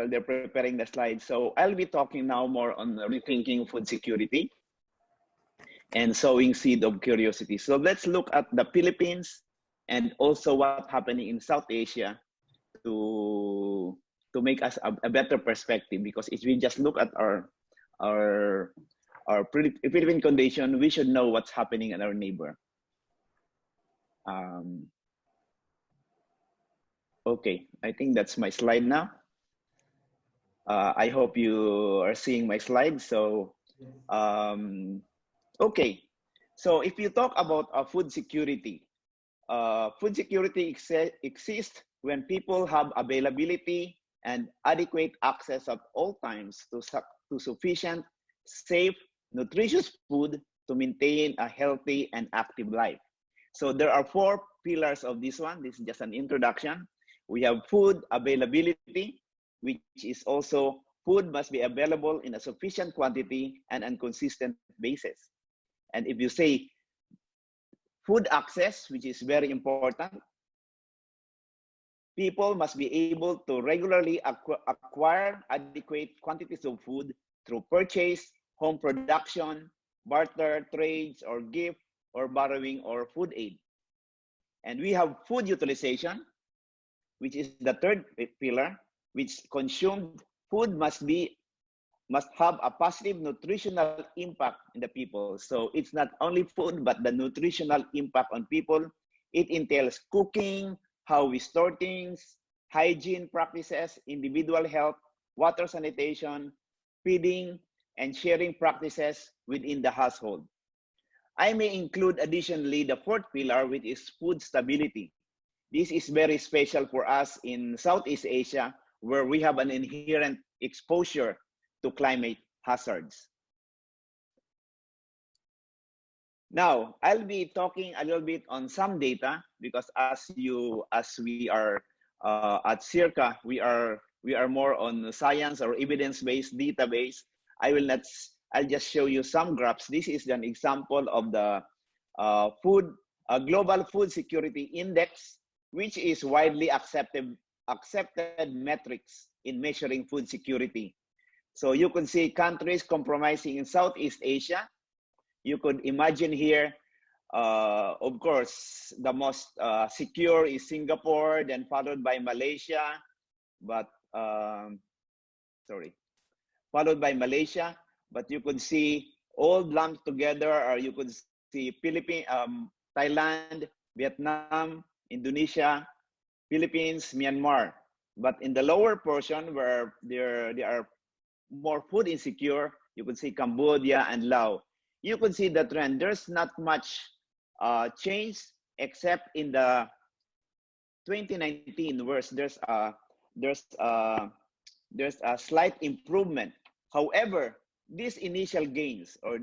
they're preparing the slides. So I'll be talking now more on rethinking food security and sowing seed of curiosity. So let's look at the Philippines and also what's happening in South Asia to make us a better perspective, because if we just look at our Philippine condition, we should know what's happening in our neighbor. Okay, I think that's my slide now. I hope you are seeing my slide. So, okay. So if you talk about food security exists when people have availability and adequate access at all times to sufficient, safe, nutritious food to maintain a healthy and active life. So there are 4 pillars of this one. This is just an introduction. We have food availability, which is also food must be available in a sufficient quantity and on consistent basis. And if you say food access, which is very important, people must be able to regularly acquire adequate quantities of food through purchase, home production, barter, trades, or gift, or borrowing, or food aid. And we have food utilization, which is the 3rd pillar, which consumed food must have a positive nutritional impact in the people. So it's not only food, but the nutritional impact on people. It entails cooking, how we store things, hygiene practices, individual health, water sanitation, feeding, and sharing practices within the household. I may include additionally the fourth pillar, which is food stability. This is very special for us in Southeast Asia, where we have an inherent exposure to climate hazards. Now, I'll be talking a little bit on some data because as we are at SEARCA, we are more on science or evidence-based database. I'll just show you some graphs. This is an example of the Global Food Security Index, which is widely accepted metrics in measuring food security. So you can see countries comprising in Southeast Asia. You could imagine here, of course, the most secure is Singapore, then followed by Malaysia, followed by Malaysia. But you could see all lumped together, or you could see Philippines, Thailand, Vietnam, Indonesia, Philippines, Myanmar. But in the lower portion where they are more food insecure, you could see Cambodia and Laos. You could see the trend. There's not much change except in the 2019, where there's a slight improvement. However, these initial gains in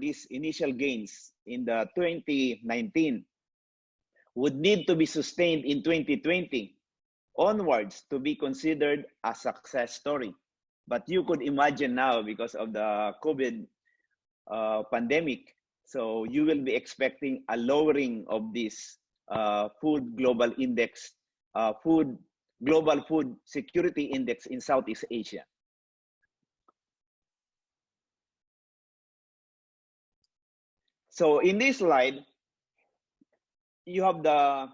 the 2019 would need to be sustained in 2020 onwards to be considered a success story. But you could imagine now, because of the COVID pandemic, so you will be expecting a lowering of this food global index, global food security index in Southeast Asia. So in this slide, you have the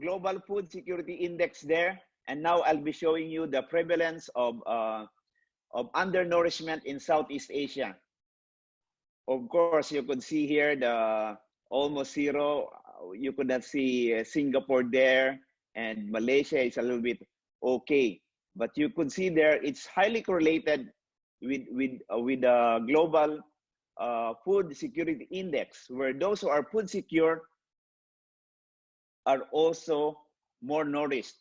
global food security index there, and now I'll be showing you the prevalence of undernourishment in Southeast Asia. Of course, you could see here the almost zero. You could not see Singapore there, and Malaysia is a little bit okay. But you could see there it's highly correlated with the global food security index, where those who are food secure are also more nourished.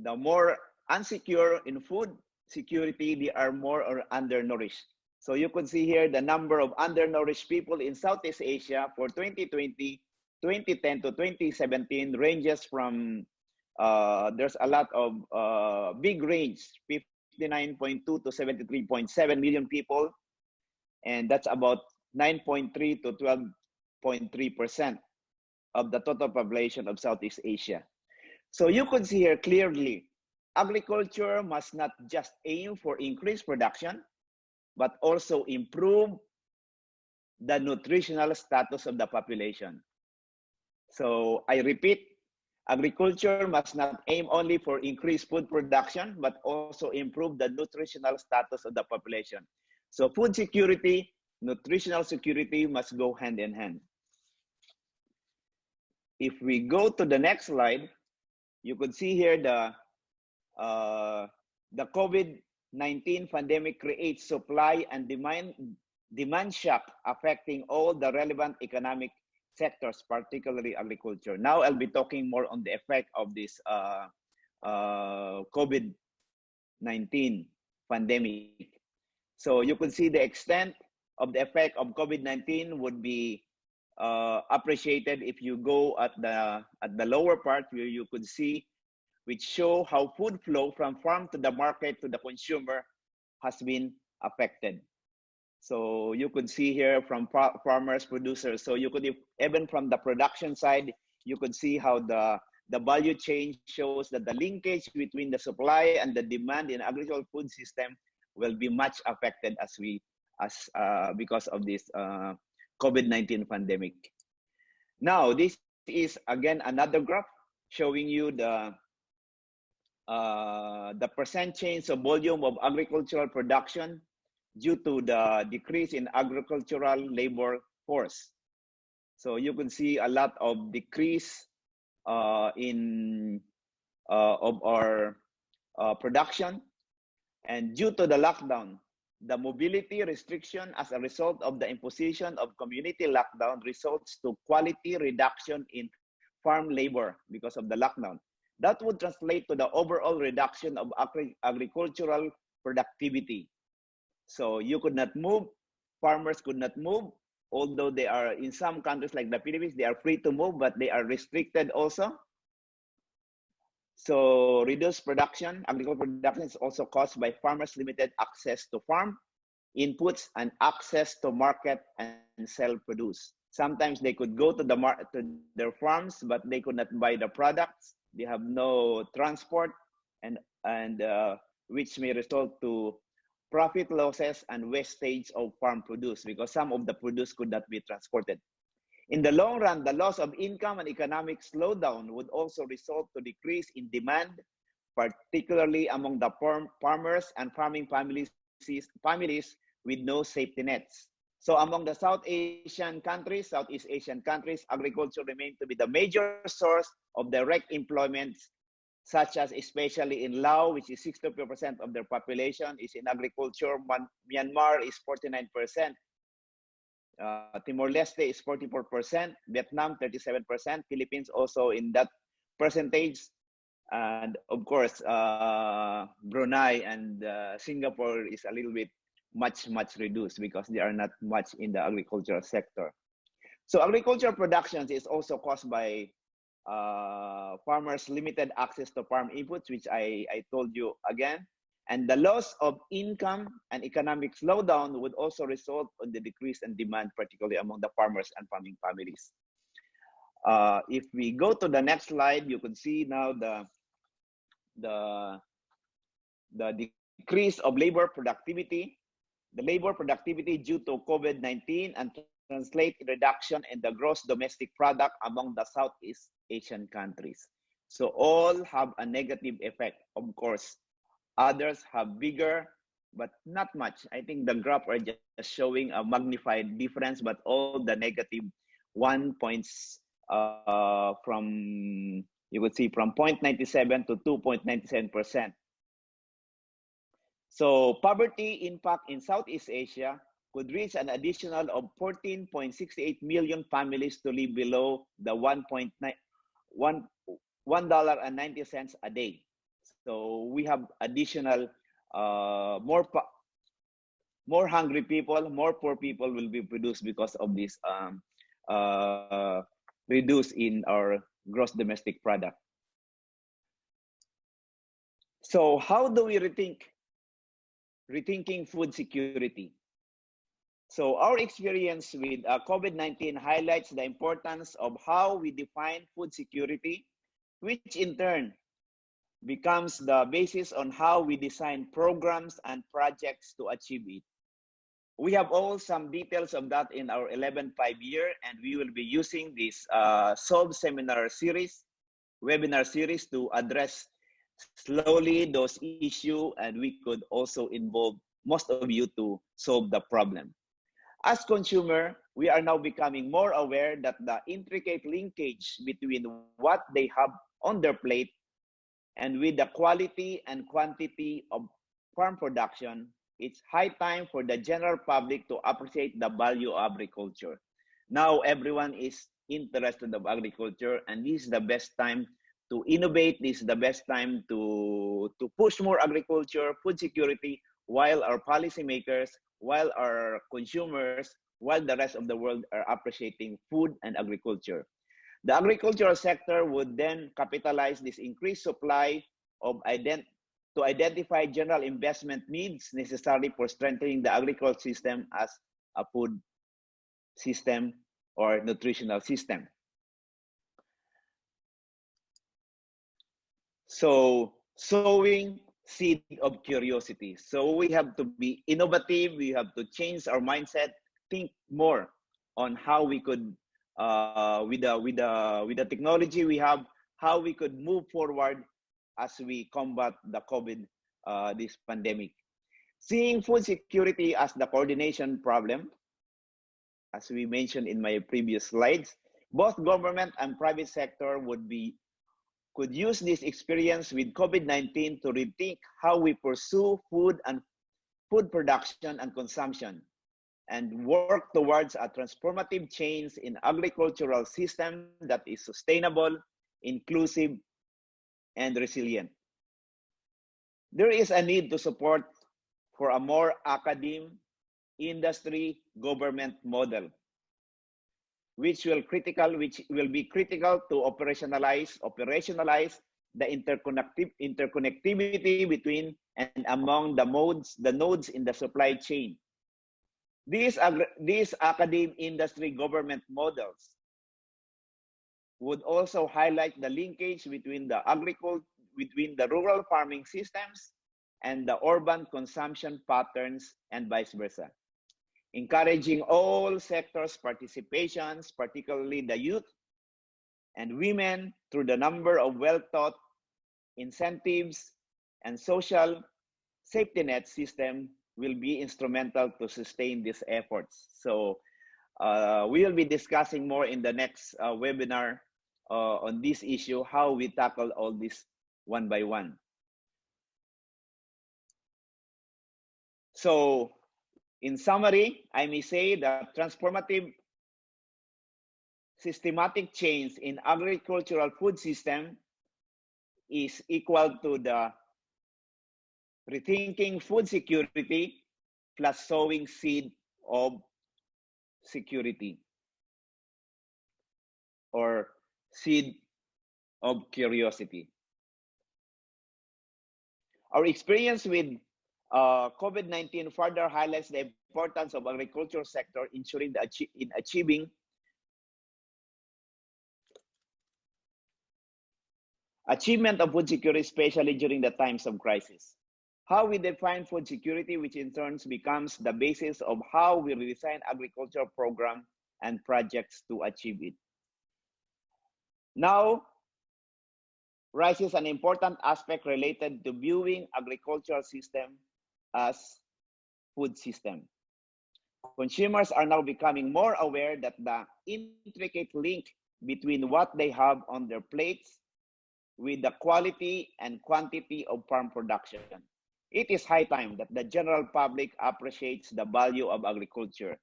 The more unsecure in food security, they are more or undernourished. So you can see here the number of undernourished people in Southeast Asia for 2020, 2010 to 2017 ranges from, there's a lot of big range, 59.2 to 73.7 million people. And that's about 9.3 to 12.3% of the total population of Southeast Asia. So you could see here clearly, agriculture must not just aim for increased production, but also improve the nutritional status of the population. So I repeat, agriculture must not aim only for increased food production, but also improve the nutritional status of the population. So food security, nutritional security must go hand in hand. If we go to the next slide, you could see here the COVID-19 pandemic creates supply and demand shock affecting all the relevant economic sectors, particularly agriculture. Now I'll be talking more on the effect of this COVID-19 pandemic. So you could see the extent of the effect of COVID-19 would be appreciated if you go at the lower part, where you could see, which show how food flow from farm to the market to the consumer has been affected. So you could see here from farmers, producers. So you could, even from the production side, you could see how the value chain shows that the linkage between the supply and the demand in agricultural food system will be much affected because of this COVID-19 pandemic. Now, this is again another graph showing you the percent change of volume of agricultural production due to the decrease in agricultural labor force. So you can see a lot of decrease of our production. And due to the lockdown, the mobility restriction as a result of the imposition of community lockdown results to quality reduction in farm labor because of the lockdown. That would translate to the overall reduction of agricultural productivity. So you could not move, farmers could not move, although they are in some countries like the Philippines, they are free to move, but they are restricted also. So reduced production, agricultural production is also caused by farmers' limited access to farm inputs and access to market and sell produce. Sometimes they could go to their farms, but they could not buy the products. They have no transport, and which may result to profit losses and wastage of farm produce because some of the produce could not be transported. In the long run, the loss of income and economic slowdown would also result to decrease in demand, particularly among the farmers and farming families with no safety nets. So among the Southeast Asian countries, agriculture remains to be the major source of direct employment, such as especially in Laos, which is 64% of their population is in agriculture. Myanmar is 49%. Timor-Leste is 44%, Vietnam 37%, Philippines also in that percentage, and of course Brunei and Singapore is a little bit much reduced because they are not much in the agricultural sector. So agricultural production is also caused by farmers' limited access to farm inputs, which I told you again. And the loss of income and economic slowdown would also result in the decrease in demand, particularly among the farmers and farming families. If we go to the next slide, you can see now the decrease of labor productivity. The labor productivity due to COVID-19 and translate in reduction in the gross domestic product among the Southeast Asian countries. So all have a negative effect, of course. Others have bigger, but not much. I think the graph are just showing a magnified difference, but all the negative 1 points from, you would see from 0.97 to 2.97%. So poverty impact in Southeast Asia could reach an additional of 14.68 million families to live below the $1.90 a day. So we have additional more hungry people, more poor people will be produced because of this reduce in our gross domestic product. So how do we rethinking food security? So our experience with COVID-19 highlights the importance of how we define food security, which in turn becomes the basis on how we design programs and projects to achieve it. We have all some details of that in our 11-5 year, and we will be using this SOLVE webinar series to address slowly those issues, and we could also involve most of you to solve the problem. As consumer, we are now becoming more aware that the intricate linkage between what they have on their plate and with the quality and quantity of farm production, it's high time for the general public to appreciate the value of agriculture. Now everyone is interested in agriculture, and this is the best time to innovate. This is the best time to push more agriculture, food security, while our policymakers, while our consumers, while the rest of the world are appreciating food and agriculture. The agricultural sector would then capitalize this increased supply of to identify general investment needs necessary for strengthening the agricultural system as a food system or nutritional system. So sowing seed of curiosity. So we have to be innovative. We have to change our mindset, think more on how we could with the technology we have, how we could move forward as we combat the this pandemic. Seeing food security as the coordination problem, as we mentioned in my previous slides, Both government and private sector could use this experience with COVID-19 to rethink how we pursue food production and consumption, and work towards a transformative change in agricultural system that is sustainable, inclusive, and resilient. There is a need to support for a more academic, industry, government model, which will be critical to operationalize the interconnectivity between and among the nodes in the supply chain. These academic, industry, government models would also highlight the linkage between the rural farming systems and the urban consumption patterns, and vice versa, encouraging all sectors' participations, particularly the youth and women, through the number of well-thought incentives and social safety net system will be instrumental to sustain these efforts. So we will be discussing more in the next webinar on this issue, how we tackle all this one by one. So in summary, I may say that transformative systematic change in agricultural food system is equal to the rethinking food security plus sowing seed of security, or seed of curiosity. Our experience with COVID-19 further highlights the importance of agriculture sector ensuring in achieving achievement of food security, especially during the times of crisis. How we define food security, which in turn becomes the basis of how we design agricultural program and projects to achieve it. Now, rises an important aspect related to viewing agricultural system as food system. Consumers are now becoming more aware that the intricate link between what they have on their plates with the quality and quantity of farm production. It is high time that the general public appreciates the value of agriculture,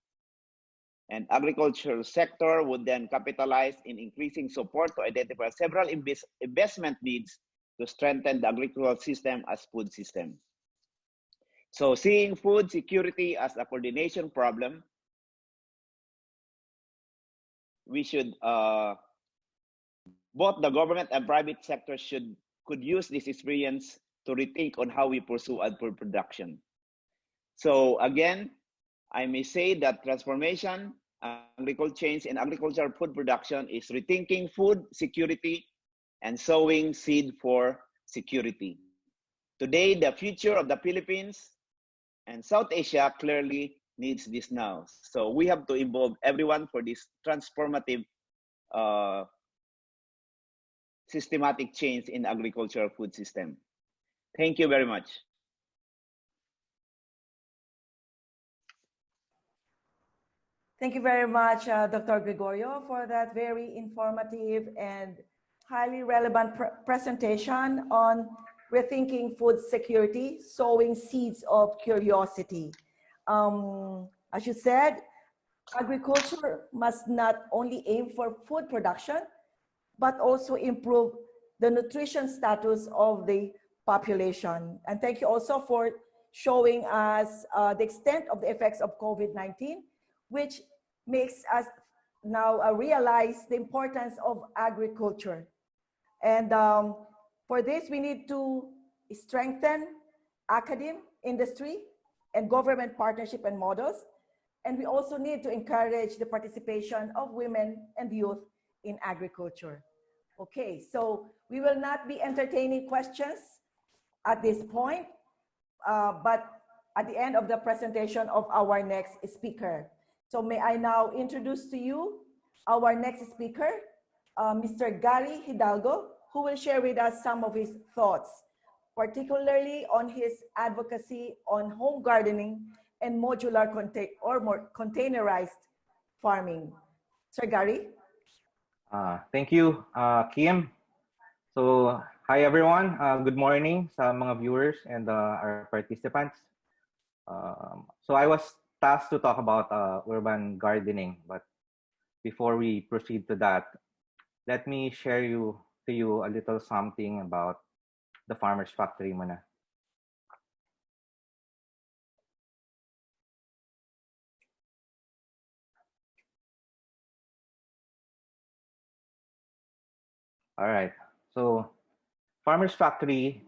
and agricultural sector would then capitalize in increasing support to identify several investment needs to strengthen the agricultural system as food system. So seeing food security as a coordination problem, we should, both the government and private sector could use this experience to rethink on how we pursue food production. So again, I may say that transformation, agricultural change in agricultural food production is rethinking food security and sowing seed for security. Today, the future of the Philippines and South Asia clearly needs this now. So we have to involve everyone for this transformative systematic change in agricultural food system. Thank you very much. Thank you very much, Dr. Gregorio, for that very informative and highly relevant presentation on rethinking food security, sowing seeds of curiosity. As you said, agriculture must not only aim for food production, but also improve the nutrition status of the population. And thank you also for showing us the extent of the effects of COVID-19, which makes us now realize the importance of agriculture. And for this, we need to strengthen academe, industry, and government partnership and models. And we also need to encourage the participation of women and youth in agriculture. Okay, so we will not be entertaining questions at this point, but at the end of the presentation of our next speaker. So may I now introduce to you our next speaker, Mr. Garry Hidalgo, who will share with us some of his thoughts, particularly on his advocacy on home gardening and modular containerized farming. Sir Garry? Thank you, Kim. So, hi everyone. Good morning sa mga viewers and our participants. So I was tasked to talk about urban gardening, but before we proceed to that, let me share to you a little something about the Farmer's Factory muna. All right. So Farmer's Factory.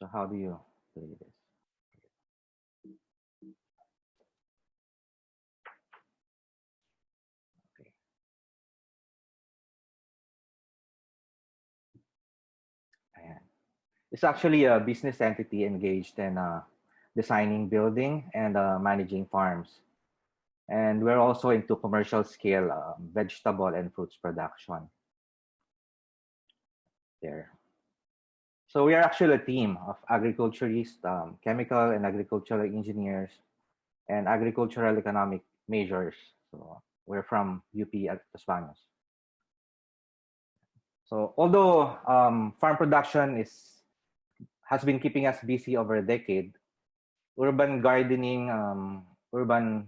So how do you play this? Okay. Ayan. It's actually a business entity engaged in designing, building, and managing farms. And we're also into commercial scale vegetable and fruits production. There. So we are actually a team of agriculturists, chemical and agricultural engineers, and agricultural economic majors. So we're from UP at Los Baños. So although farm production has been keeping us busy over a decade, urban gardening, urban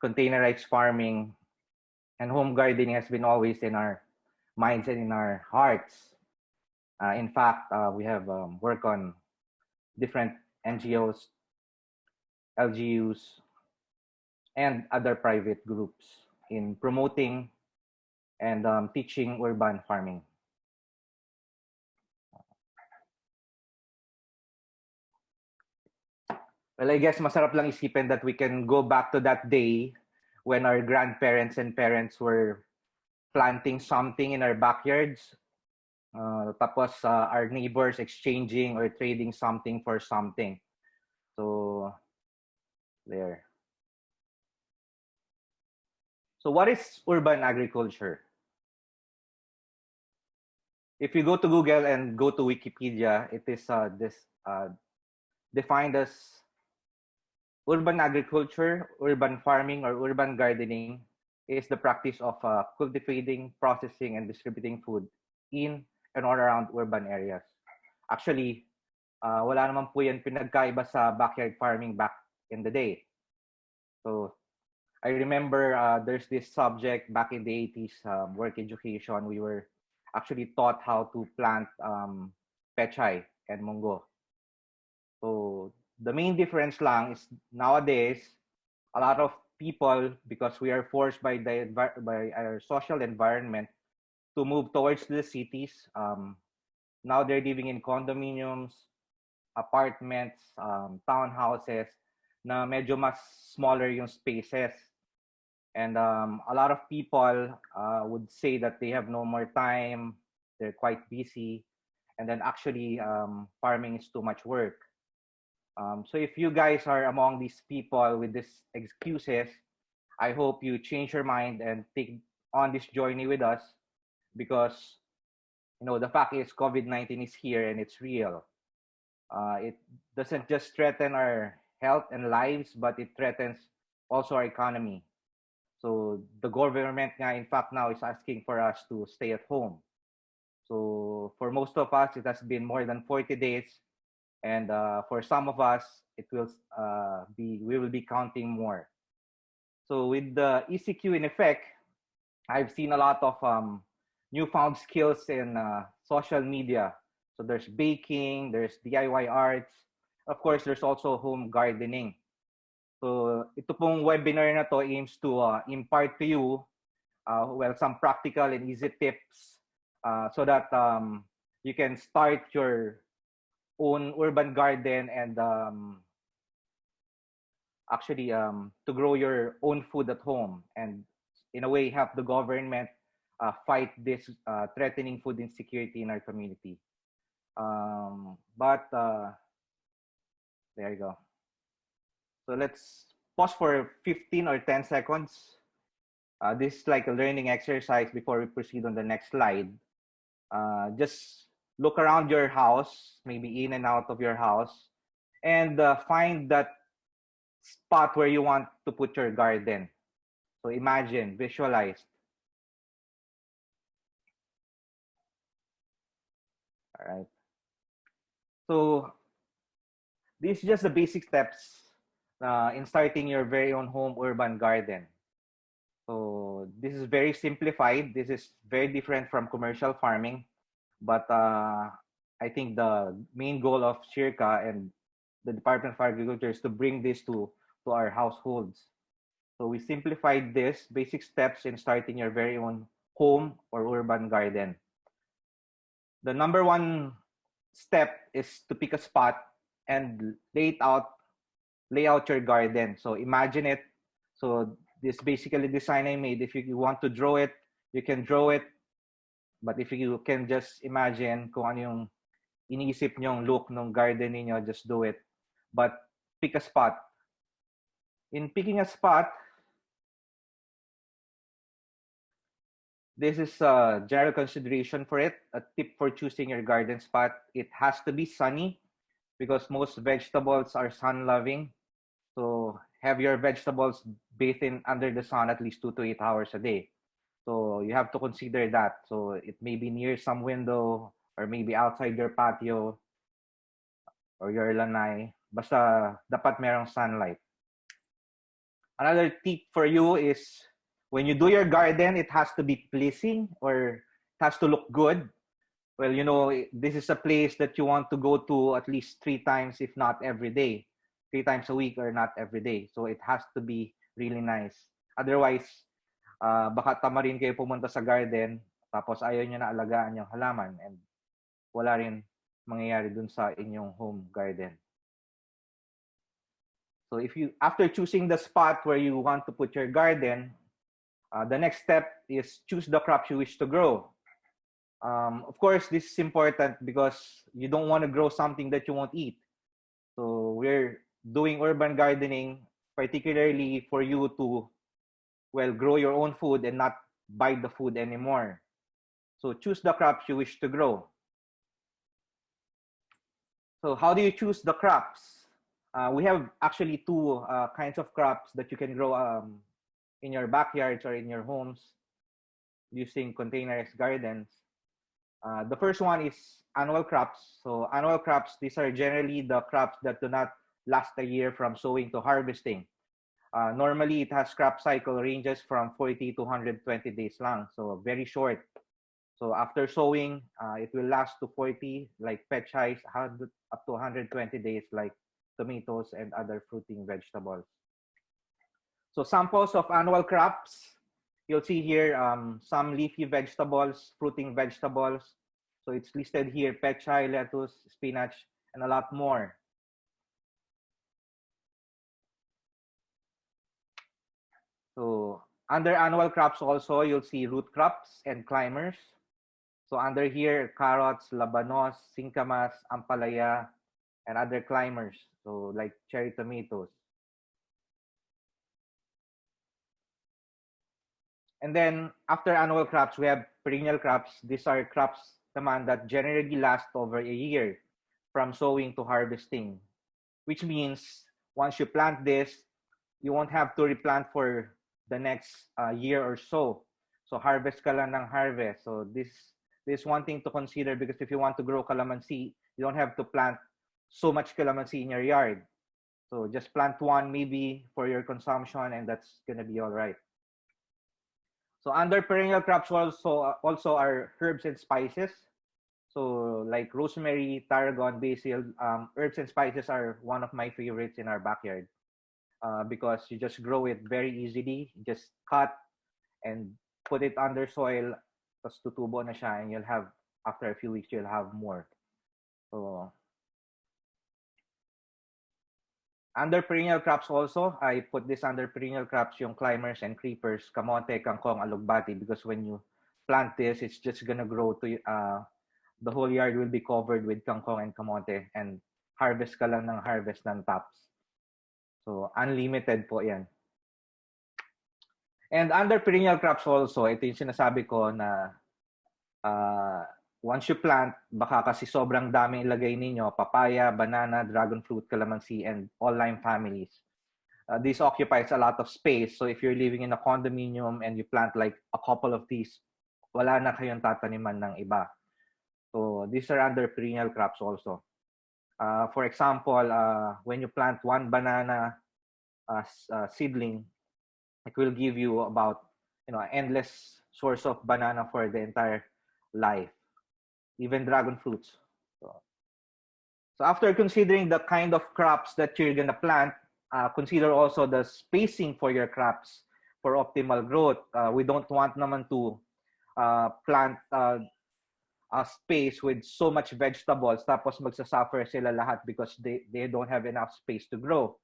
containerized farming, and home gardening has been always in our minds and in our hearts. In fact, we have worked on different NGOs, LGUs, and other private groups in promoting and teaching urban farming. Well, I guess masarap lang isipin that we can go back to that day when our grandparents and parents were planting something in our backyards. Tapos our neighbors exchanging or trading something for something. So there. So what is urban agriculture? If you go to Google and go to Wikipedia, it is defined as urban agriculture, urban farming, or urban gardening is the practice of cultivating, processing, and distributing food in and all around urban areas. Actually, wala naman po yan pinagkaiba sa backyard farming back in the day. So I remember there's this subject back in the 80s, work education. We were actually taught how to plant pechay and munggo. So the main difference lang is nowadays, a lot of people, because we are forced by our social environment to move towards the cities. Now they're living in condominiums, apartments, townhouses, na medyo mas smaller yung spaces. And a lot of people would say that they have no more time, they're quite busy, and then actually farming is too much work. So if you guys are among these people with these excuses, I hope you change your mind and take on this journey with us, because the fact is COVID-19 is here and it's real. It doesn't just threaten our health and lives, but it threatens also our economy. So the government nga, in fact, now is asking for us to stay at home. So for most of us, it has been more than 40 days. And for some of us, we will be counting more. So with the ECQ in effect, I've seen a lot of newfound skills in social media. So there's baking, there's DIY arts. Of course, there's also home gardening. So ito pong webinar na to aims to impart to you some practical and easy tips so that you can start your own urban garden and actually to grow your own food at home, and in a way help the government fight this threatening food insecurity in our community. But there you go. So let's pause for 15 or 10 seconds. This is like a learning exercise before we proceed on the next slide. Just look around your house, maybe in and out of your house, and find that spot where you want to put your garden. So imagine, visualize. All right. So these are just the basic steps in starting your very own home urban garden. So this is very simplified. This is very different from commercial farming, but I think the main goal of SEARCA and the Department of Agriculture is to bring this to our households. So we simplified this basic steps in starting your very own home or urban garden. The number one step is to pick a spot and lay out your garden. So imagine it. So this basically design I made. If you want to draw it, you can draw it. But if you can just imagine kung ano yung iniisip nyong look ng garden niyo, just do it. But pick a spot. In picking a spot, this is a general consideration for it. A tip for choosing your garden spot. It has to be sunny because most vegetables are sun-loving. So have your vegetables bathed under the sun at least 2 to 8 hours a day. So you have to consider that. So it may be near some window or maybe outside your patio or your lanai. Basta dapat merong sunlight. Another tip for you is when you do your garden, it has to be pleasing or it has to look good. Well, you know, this is a place that you want to go to at least 3 times, if not every day. 3 times a week or not every day. So it has to be really nice. Otherwise, baka tamarin kayo pumunta sa garden, tapos ayaw nyo na alagaan yung halaman and wala rin mangyayari dun sa inyong home garden. So if you, after choosing the spot where you want to put your garden, the next step is choose the crops you wish to grow. Of course, this is important because you don't want to grow something that you won't eat. So we're doing urban gardening, particularly for you to, well, grow your own food and not buy the food anymore. So choose the crops you wish to grow. So how do you choose the crops? We have actually 2 kinds of crops that you can grow in your backyards or in your homes using containerized gardens. The first one is annual crops. So annual crops, these are generally the crops that do not last a year from sowing to harvesting. Normally, it has crop cycle ranges from 40 to 120 days long, so very short. So after sowing, it will last to 40, like pechay, up to 120 days, like tomatoes and other fruiting vegetables. So samples of annual crops, you'll see here some leafy vegetables, fruiting vegetables. So it's listed here, pechay, lettuce, spinach, and a lot more. So under annual crops also, you'll see root crops and climbers. So under here, carrots, labanos, singkamas, ampalaya, and other climbers. So like cherry tomatoes. And then after annual crops, we have perennial crops. These are crops naman that generally last over a year from sowing to harvesting, which means once you plant this, you won't have to replant for the next year or so. So harvest ka lang ng harvest. So this is one thing to consider, because if you want to grow calamansi, you don't have to plant so much calamansi in your yard. So just plant one maybe for your consumption, and that's gonna be all right. So under perennial crops also are herbs and spices. So like rosemary, tarragon, basil, herbs and spices are one of my favorites in our backyard. Because you just grow it very easily. You just cut and put it under soil, tapos tutubo na siya, and you'll have, after a few weeks, you'll have more. So under perennial crops also, I put this under perennial crops, yung climbers and creepers, kamote, kangkong, alugbati, because when you plant this, it's just gonna grow to, the whole yard will be covered with kangkong and kamote, and harvest ka lang ng harvest ng tops. So unlimited po yan. And under perennial crops also, ito yung sinasabi ko na once you plant, baka kasi sobrang dami ilagay ninyo, papaya, banana, dragon fruit, calamansi, and all lime families. This occupies a lot of space. So if you're living in a condominium and you plant like a couple of these, wala na kayong tataniman ng iba. So these are under perennial crops also. For example, when you plant one banana seedling, it will give you about endless source of banana for the entire life, even dragon fruits. So after considering the kind of crops that you're gonna plant, consider also the spacing for your crops for optimal growth. We don't want naman to plant a space with so much vegetables tapos magsasuffer sila lahat because they don't have enough space to grow.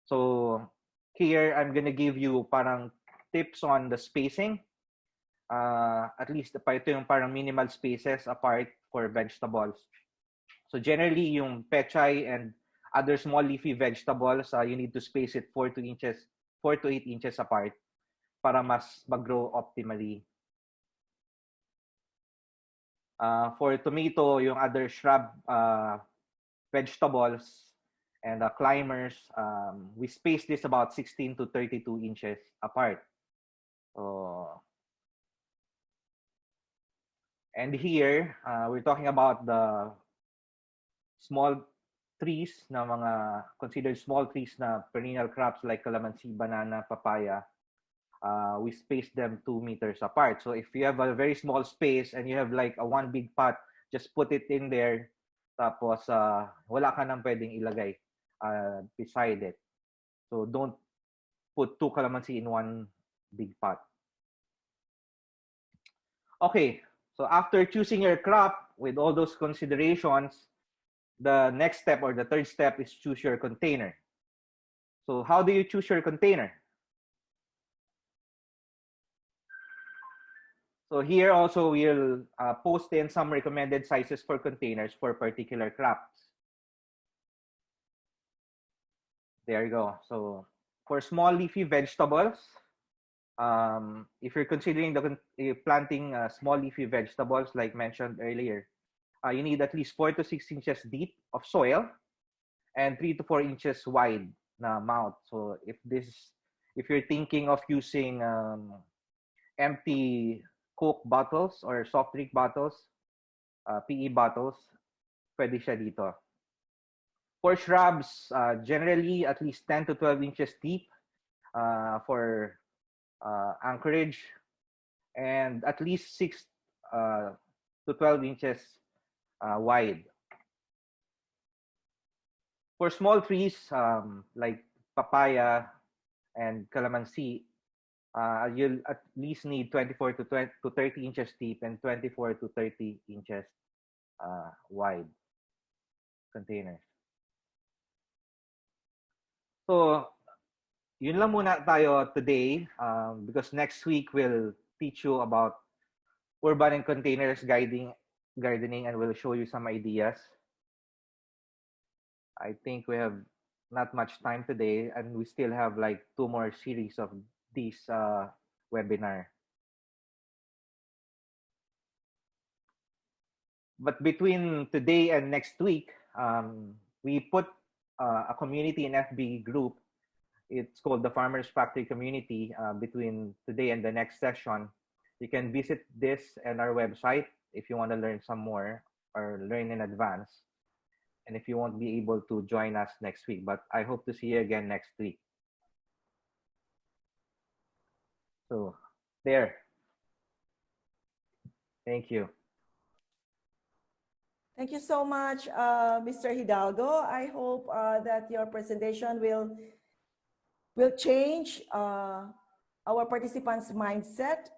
So here I'm gonna give you parang tips on the spacing. At least ito yung parang minimal spaces apart for vegetables. So generally yung pechay and other small leafy vegetables, you need to space it 4 to 8 inches apart para mas mag-grow optimally. For tomato, yung other shrub vegetables and climbers, we space this about 16 to 32 inches apart. And here, we're talking about the small trees na mga considered small trees na perennial crops like calamansi, banana, papaya. We space them 2 meters apart. So if you have a very small space and you have like a one big pot, just put it in there. Tapos wala ka nang pwedeng ilagay beside it. So don't put 2 calamansi in one big pot. Okay, so after choosing your crop with all those considerations, the next step or the third step is choose your container. So how do you choose your container? So here also we'll post in some recommended sizes for containers for particular crops. There you go. So for small leafy vegetables, if you're considering planting small leafy vegetables like mentioned earlier, you need at least 4 to 6 inches deep of soil and 3 to 4 inches wide na mound. So if you're thinking of using empty Coke bottles or soft drink bottles, PE bottles, pwede siya dito. For shrubs, generally at least 10 to 12 inches deep for anchorage, and at least 6 to 12 inches wide. For small trees like papaya and calamansi, you'll at least need 24 to 30 inches deep and 24 to 30 inches wide containers. So, yun lang muna tayo today because next week we'll teach you about urban and containers gardening, and we'll show you some ideas. I think we have not much time today, and we still have like 2 more series of this webinar. But between today and next week, we put a community in FB group. It's called the Farmers Factory Community. Between today and the next session, you can visit this and our website if you want to learn some more or learn in advance. And if you won't be able to join us next week, but I hope to see you again next week. So there. Thank you. Thank you so much, Mr. Hidalgo. I hope that your presentation will change our participants' mindset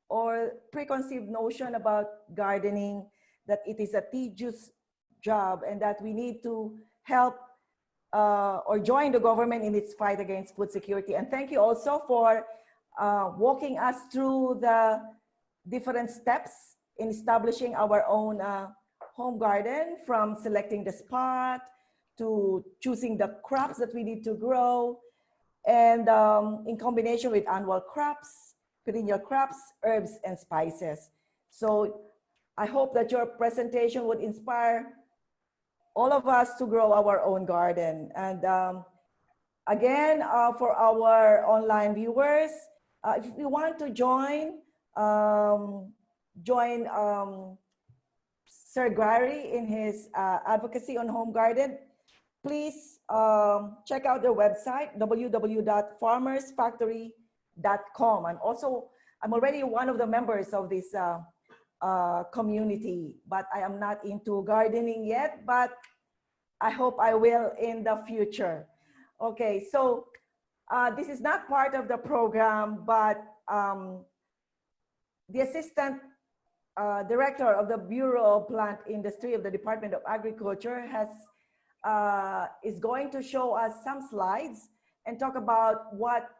or preconceived notion about gardening, that it is a tedious job and that we need to help or join the government in its fight against food security. And thank you also for walking us through the different steps in establishing our own home garden, from selecting the spot to choosing the crops that we need to grow, and in combination with annual crops, perennial crops, herbs, and spices. So I hope that your presentation would inspire all of us to grow our own garden. And Again, for our online viewers, if you want to join Sir Garry in his advocacy on home garden, please check out their website, www.farmersfactory.com. I'm already one of the members of this community, but I am not into gardening yet, but I hope I will in the future. Okay, so this is not part of the program, but the Assistant Director of the Bureau of Plant Industry of the Department of Agriculture is going to show us some slides and talk about what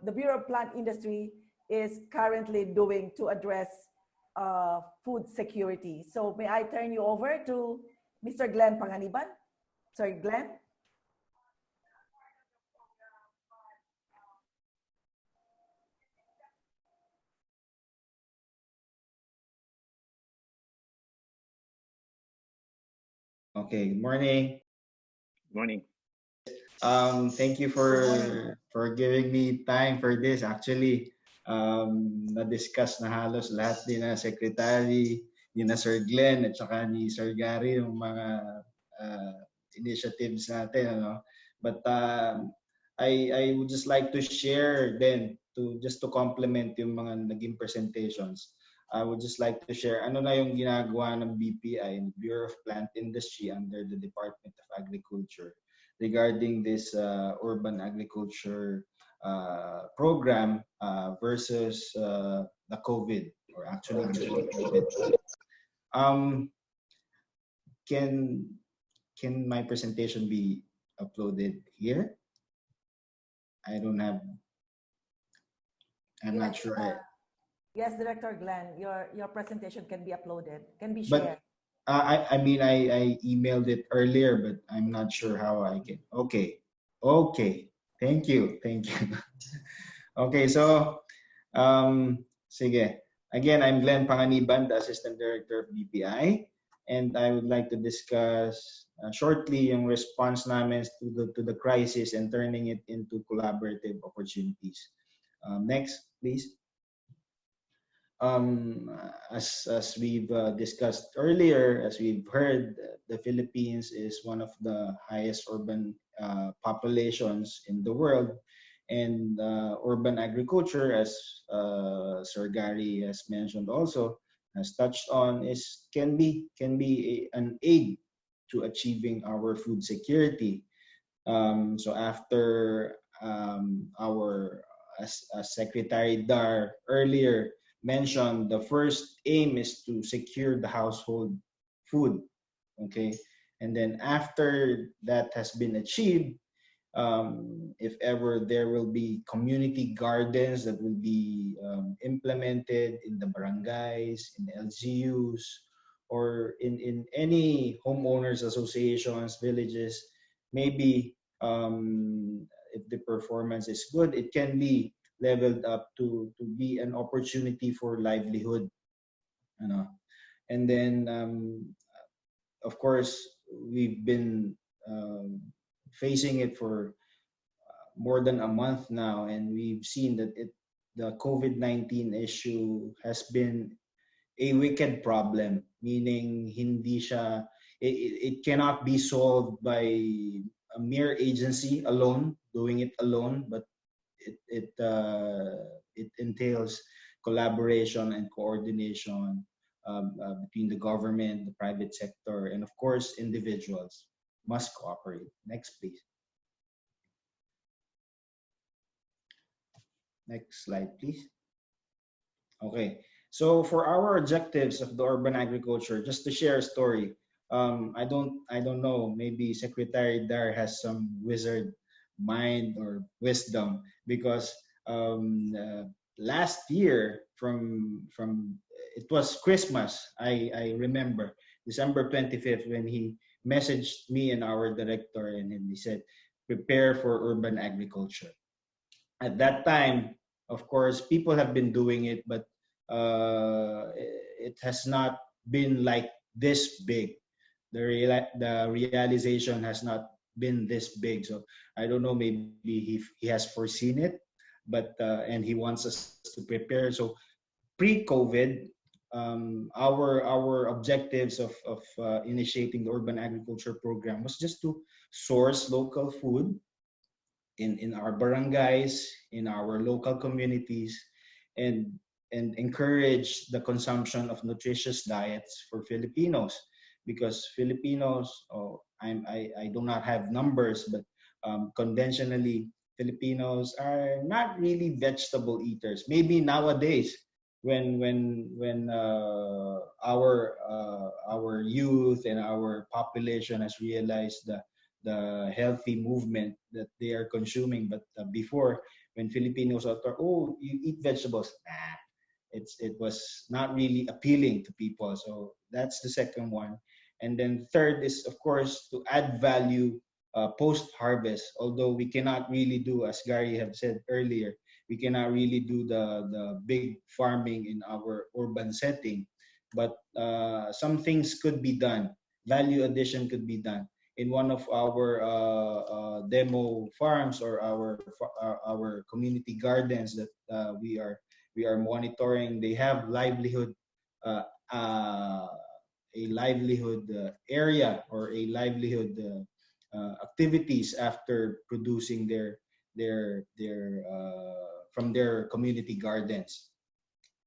the Bureau of Plant Industry is currently doing to address food security. So may I turn you over to Mr. Glenn Panganiban? Sorry, Glenn. Okay, good morning. Morning. Thank you for giving me time for this. Actually, na-discuss na halos lahat din na secretary, ni na Sir Glenn at saka ni Sir Garry yung mga initiatives natin, ano. But I would just like to share then just to complement yung mga naging presentations. I would just like to share ano na yung ginagawa ng BPI, Bureau of Plant Industry under the Department of Agriculture regarding this urban agriculture program versus the COVID, or actually the COVID. Can my presentation be uploaded here? I'm not sure. Yes, Director Glenn, your presentation can be uploaded, can be shared. But I mean, I emailed it earlier, but I'm not sure how I can. Okay. Thank you. Okay, so sige. Again, I'm Glenn Panganiban, the Assistant Director of BPI, and I would like to discuss shortly yung response namin to the crisis and turning it into collaborative opportunities. Next, please. As we've discussed earlier, as we've heard, the Philippines is one of the highest urban populations in the world, and urban agriculture, as Sir Garry has mentioned also, has touched on, can be an aid to achieving our food security. So after as Secretary Dar earlier mentioned, the first aim is to secure the household food, okay? And then after that has been achieved, if ever there will be community gardens that will be implemented in the barangays, in LGUs, or in any homeowners associations, villages, maybe if the performance is good, it can be leveled up to be an opportunity for livelihood, you know. And then of course we've been facing it for more than a month now, and we've seen that the COVID-19 issue has been a wicked problem, meaning it cannot be solved by a mere agency alone doing it alone, but it entails collaboration and coordination between the government, the private sector, and of course individuals must cooperate. Next, please. Next slide, please. Okay, so for our objectives of the urban agriculture, just to share a story, I don't know, maybe Secretary Dar has some wizard mind or wisdom, because last year from it was Christmas, I remember December 25th, when he messaged me and our director, and he said, prepare for urban agriculture. At that time, of course, people have been doing it, but it has not been like this big. The realization has not been this big. So I don't know, maybe he has foreseen it, but and he wants us to prepare. So pre-COVID, our objectives of initiating the urban agriculture program was just to source local food in our barangays, in our local communities, and encourage the consumption of nutritious diets for Filipinos, because Filipinos, I do not have numbers, but conventionally Filipinos are not really vegetable eaters. Maybe nowadays, when our youth and our population has realized the healthy movement that they are consuming, but before, when Filipinos are told, oh, you eat vegetables, nah, it was not really appealing to people. So that's the second one. And then third is, of course, to add value post-harvest. Although we cannot really do, as Garry have said earlier, we cannot really do the big farming in our urban setting. But some things could be done. Value addition could be done. In one of our demo farms, or our community gardens that we are monitoring, they have livelihood a livelihood area, or a livelihood activities after producing their from their community gardens.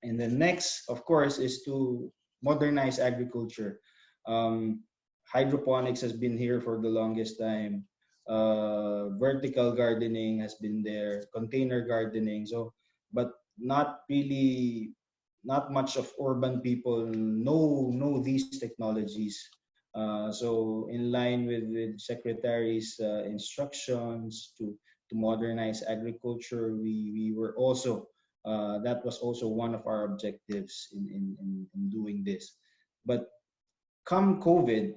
And the next, of course, is to modernize agriculture. Hydroponics has been here for the longest time. Vertical gardening has been there, container gardening. So, but not really, not much of urban people know these technologies. So, in line with Secretary's instructions to modernize agriculture, we were also that was also one of our objectives in doing this. But come COVID,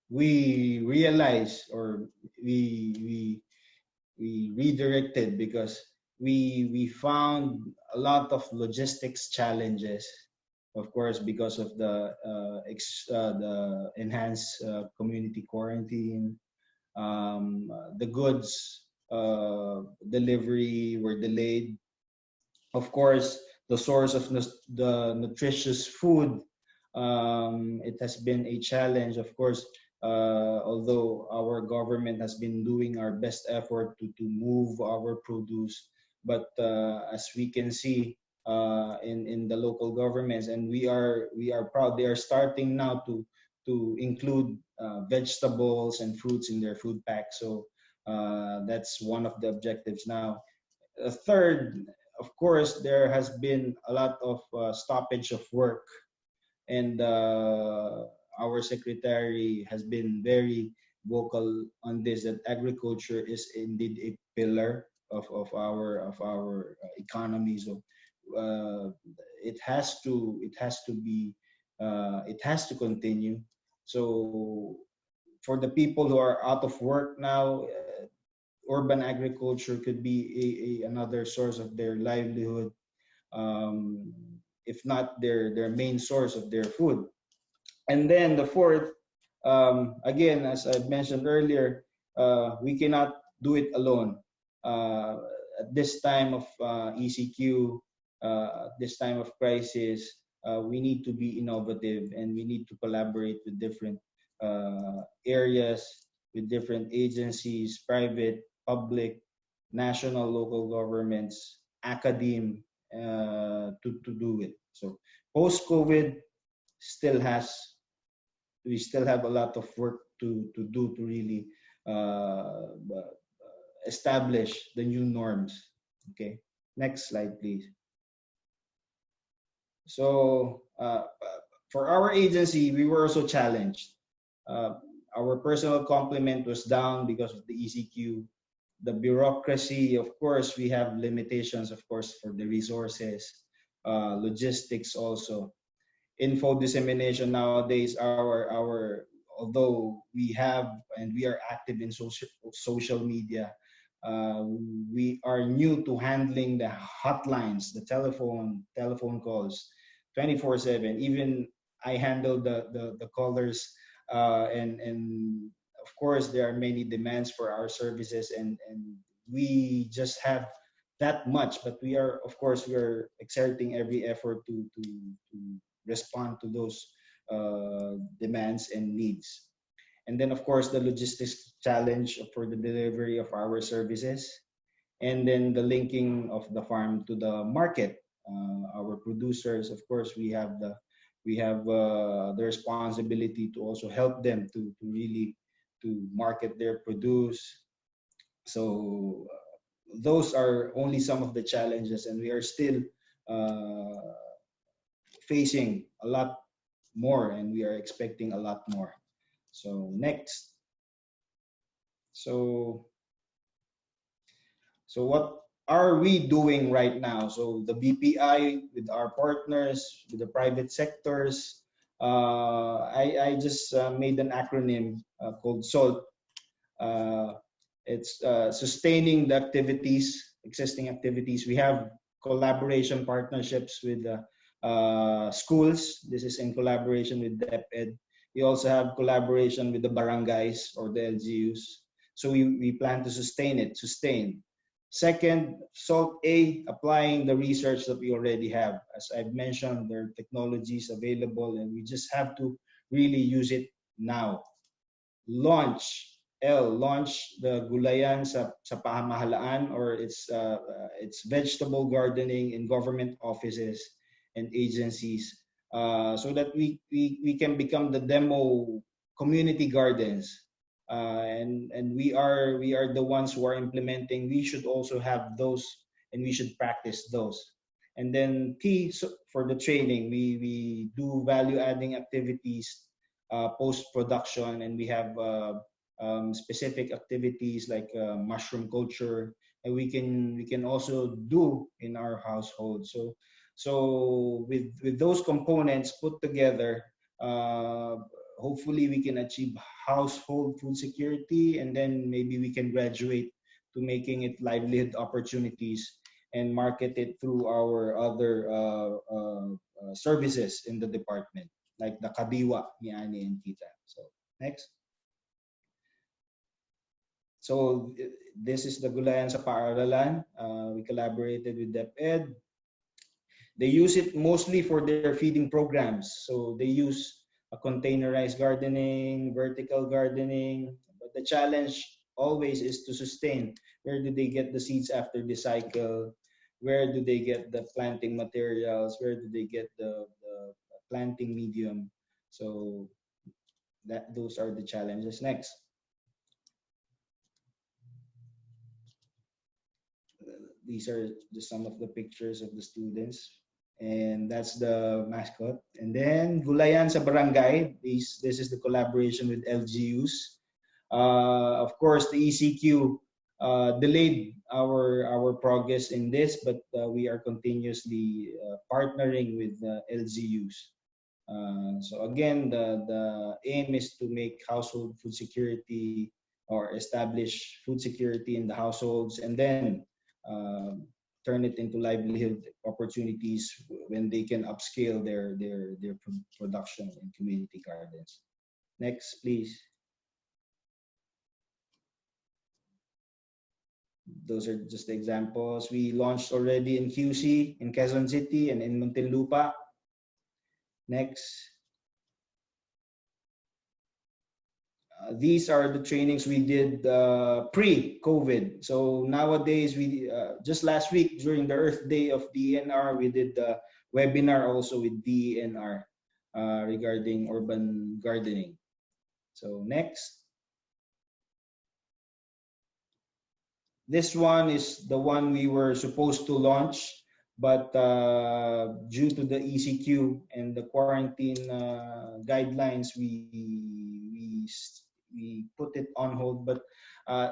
we realized, or we redirected, because we found a lot of logistics challenges, of course, because of the enhanced community quarantine. The goods delivery were delayed. Of course, the source of the nutritious food, it has been a challenge, of course. Although our government has been doing our best effort to move our produce, but as we can see in the local governments, and we are proud, they are starting now to include vegetables and fruits in their food pack. So that's one of the objectives now. Third, of course, there has been a lot of stoppage of work, and our secretary has been very vocal on this, that agriculture is indeed a pillar of our economy. So it has to be it has to continue. So for the people who are out of work now, urban agriculture could be another source of their livelihood, if not their main source of their food. And then the fourth, again, as I mentioned earlier, we cannot do it alone. At this time of ECQ, this time of crisis, we need to be innovative, and we need to collaborate with different areas, with different agencies, private, public, national, local governments, academe, to do it. So post-COVID we still have a lot of work to do to really establish the new norms. Okay, next slide, please. So for our agency, we were also challenged. Our personal complement was down because of the ECQ. The bureaucracy, of course, we have limitations, of course, for the resources, logistics also. Info dissemination nowadays, although we have and we are active in social media, we are new to handling the hotlines, the telephone calls 24/7. Even I handle the callers, and of course, there are many demands for our services, and we just have that much. But we are, of course, we are exerting every effort to respond to those demands and needs. And then, of course, the logistics challenge for the delivery of our services, and then the linking of the farm to the market. Our producers, of course, we have the responsibility to also help them to really to market their produce. So those are only some of the challenges, and we are still uh, facing a lot more, and we are expecting a lot more. So next. So so what are we doing right now? So the BPI with our partners, with the private sectors, I just made an acronym called SALT. Uh, it's sustaining the activities, existing activities. We have collaboration partnerships with schools. This is in collaboration with DepEd. We also have collaboration with the barangays or the LGUs. So we plan to sustain. Second, SALT A, applying the research that we already have. As I've mentioned, there are technologies available, and we just have to really use it now. Launch the gulayan sa pamahalaan, or it's vegetable gardening in government offices and agencies, so that we can become the demo community gardens. And we are the ones who are implementing. We should also have those, and we should practice those. And then T, for the training, we do value adding activities post production, and we have specific activities like mushroom culture, and we can also do in our household. So with those components put together, hopefully we can achieve household food security, and then maybe we can graduate to making it livelihood opportunities and market it through our other services in the department, like the Kadiwa, ni Ani and Kita. So next. So this is the Gulayan sa Paaralan. We collaborated with DepEd. They use it mostly for their feeding programs. So they use a containerized gardening, vertical gardening. But the challenge always is to sustain. Where do they get the seeds after the cycle? Where do they get the planting materials? Where do they get the planting medium? So those are the challenges. Next. These are just some of the pictures of the students, and that's the mascot. And then Gulayan sa Barangay. This is the collaboration with LGUs. Of course, the ECQ delayed our progress in this, but we are continuously partnering with LGUs. So again, the aim is to make household food security, or establish food security in the households, and then turn it into livelihood opportunities when they can upscale their production in community gardens. Next, please. Those are just examples. We launched already in QC, in Quezon City, and in Muntinlupa. Next. These are the trainings we did pre-COVID. So nowadays, we just last week during the Earth Day of DENR, we did the webinar also with DENR regarding urban gardening. So next. This one is the one we were supposed to launch, but due to the ECQ and the quarantine guidelines, we put it on hold. But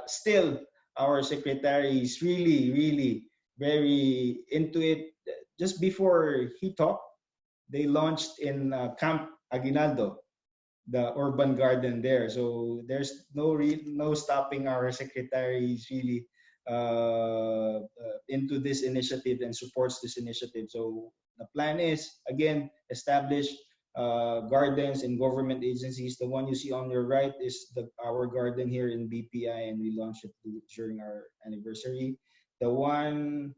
still, our secretary is really very into it. Just before he talked, they launched in Camp Aguinaldo, the urban garden there. So there's no stopping our secretary. He's really into this initiative and supports this initiative. So the plan is, again, establish gardens and government agencies. The one you see on your right is our garden here in BPI, and we launched it during our anniversary. The one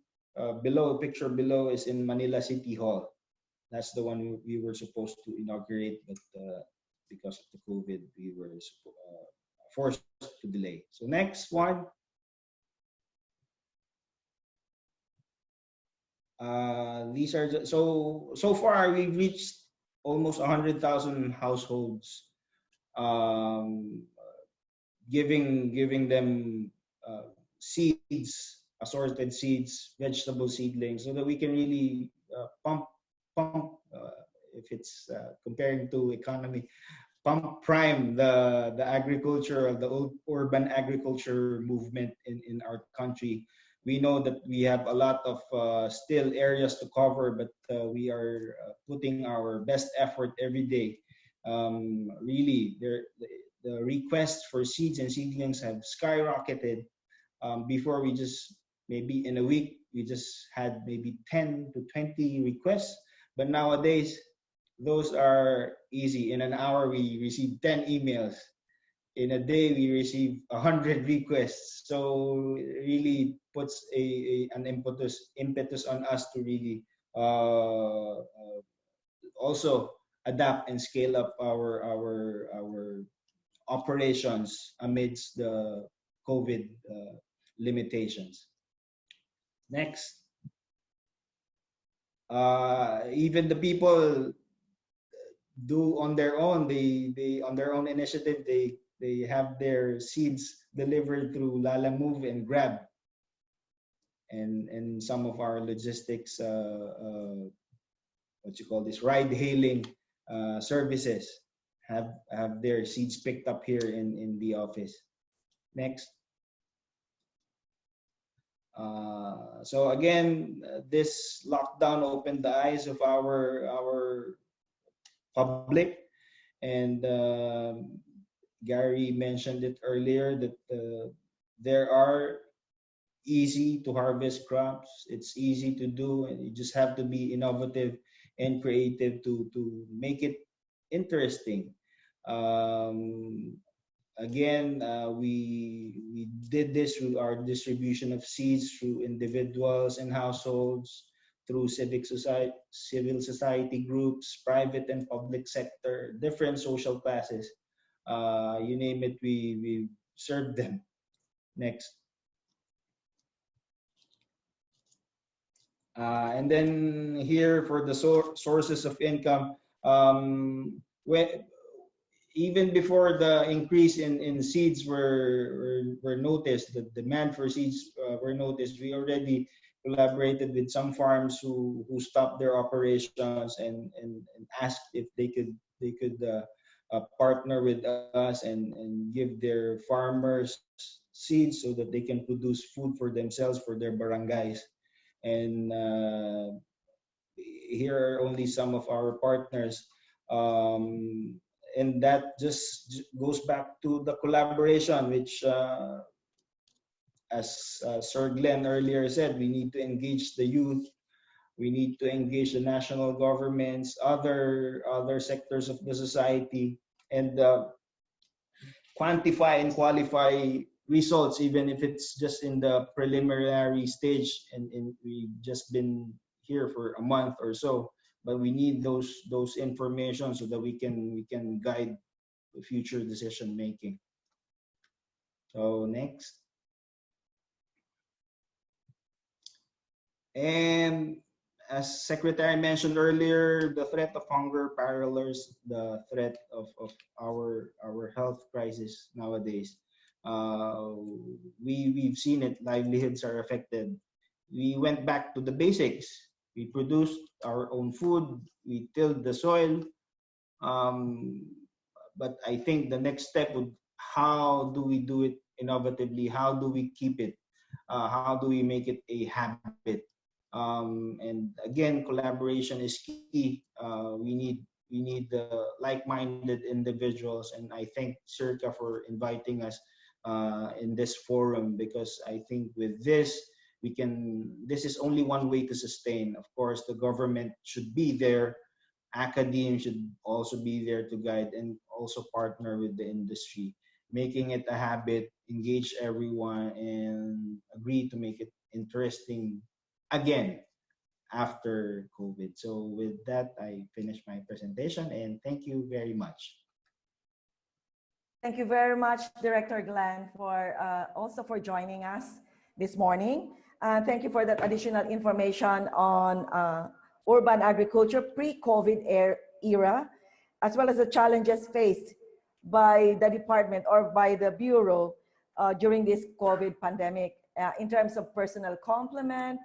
below, picture below, is in Manila City Hall. That's the one we were supposed to inaugurate, but because of the COVID, we were forced to delay. So next one. These are so far we've reached almost 100,000 households, giving them seeds, assorted seeds, vegetable seedlings, so that we can really pump if it's comparing to economy, pump prime the agriculture, the old urban agriculture movement in our country. We know that we have a lot of still areas to cover, but we are putting our best effort every day. Really, the requests for seeds and seedlings have skyrocketed. Before, we just, maybe in a week, we just had maybe 10 to 20 requests. But nowadays, those are easy. In an hour, we receive 10 emails. In a day, we receive 100 requests. So it really puts an impetus on us to really also adapt and scale up our operations amidst the COVID limitations. Next. Even the people do on their own. They on their own initiative. They have their seeds delivered through Lala Move and Grab, and some of our logistics, what you call this, ride hailing services have their seeds picked up here in the office. Next. So again, this lockdown opened the eyes of our public, and Gary mentioned it earlier that there are easy to harvest crops. It's easy to do, and you just have to be innovative and creative to make it interesting. Again, we did this through our distribution of seeds through individuals and households, through civil society groups, private and public sector, different social classes. You name it, we served them. Next. And then here for the sources of income, even before the increase in seeds were noticed, the demand for seeds were noticed, we already collaborated with some farms who stopped their operations and asked if they could partner with us and give their farmers seeds so that they can produce food for themselves, for their barangays. And here are only some of our partners. And that just goes back to the collaboration, which, as Sir Glenn earlier said, we need to engage the youth. We need to engage the national governments, other sectors of the society, and quantify and qualify results, even if it's just in the preliminary stage, and we've just been here for a month or so. But we need those information so that we can guide the future decision making. So next. And as Secretary mentioned earlier, the threat of hunger parallels the threat of our health crisis nowadays. We've seen it. Livelihoods are affected. We went back to the basics. We produced our own food. We tilled the soil. But I think the next step would, how do we do it innovatively? How do we keep it? How do we make it a habit? And again, collaboration is key. We need like-minded individuals, and I thank SEARCA for inviting us in this forum, because I think with this, this is only one way to sustain. Of course, the government should be there academia should also be there to guide and also partner with the industry, making it a habit, engage everyone, and agree to make it interesting again after COVID. So with that, I finish my presentation and thank you very much. Thank you very much, Director Glenn, for also for joining us this morning. Thank you for that additional information on urban agriculture pre-COVID era, as well as the challenges faced by the department or by the Bureau during this COVID pandemic in terms of personnel complement,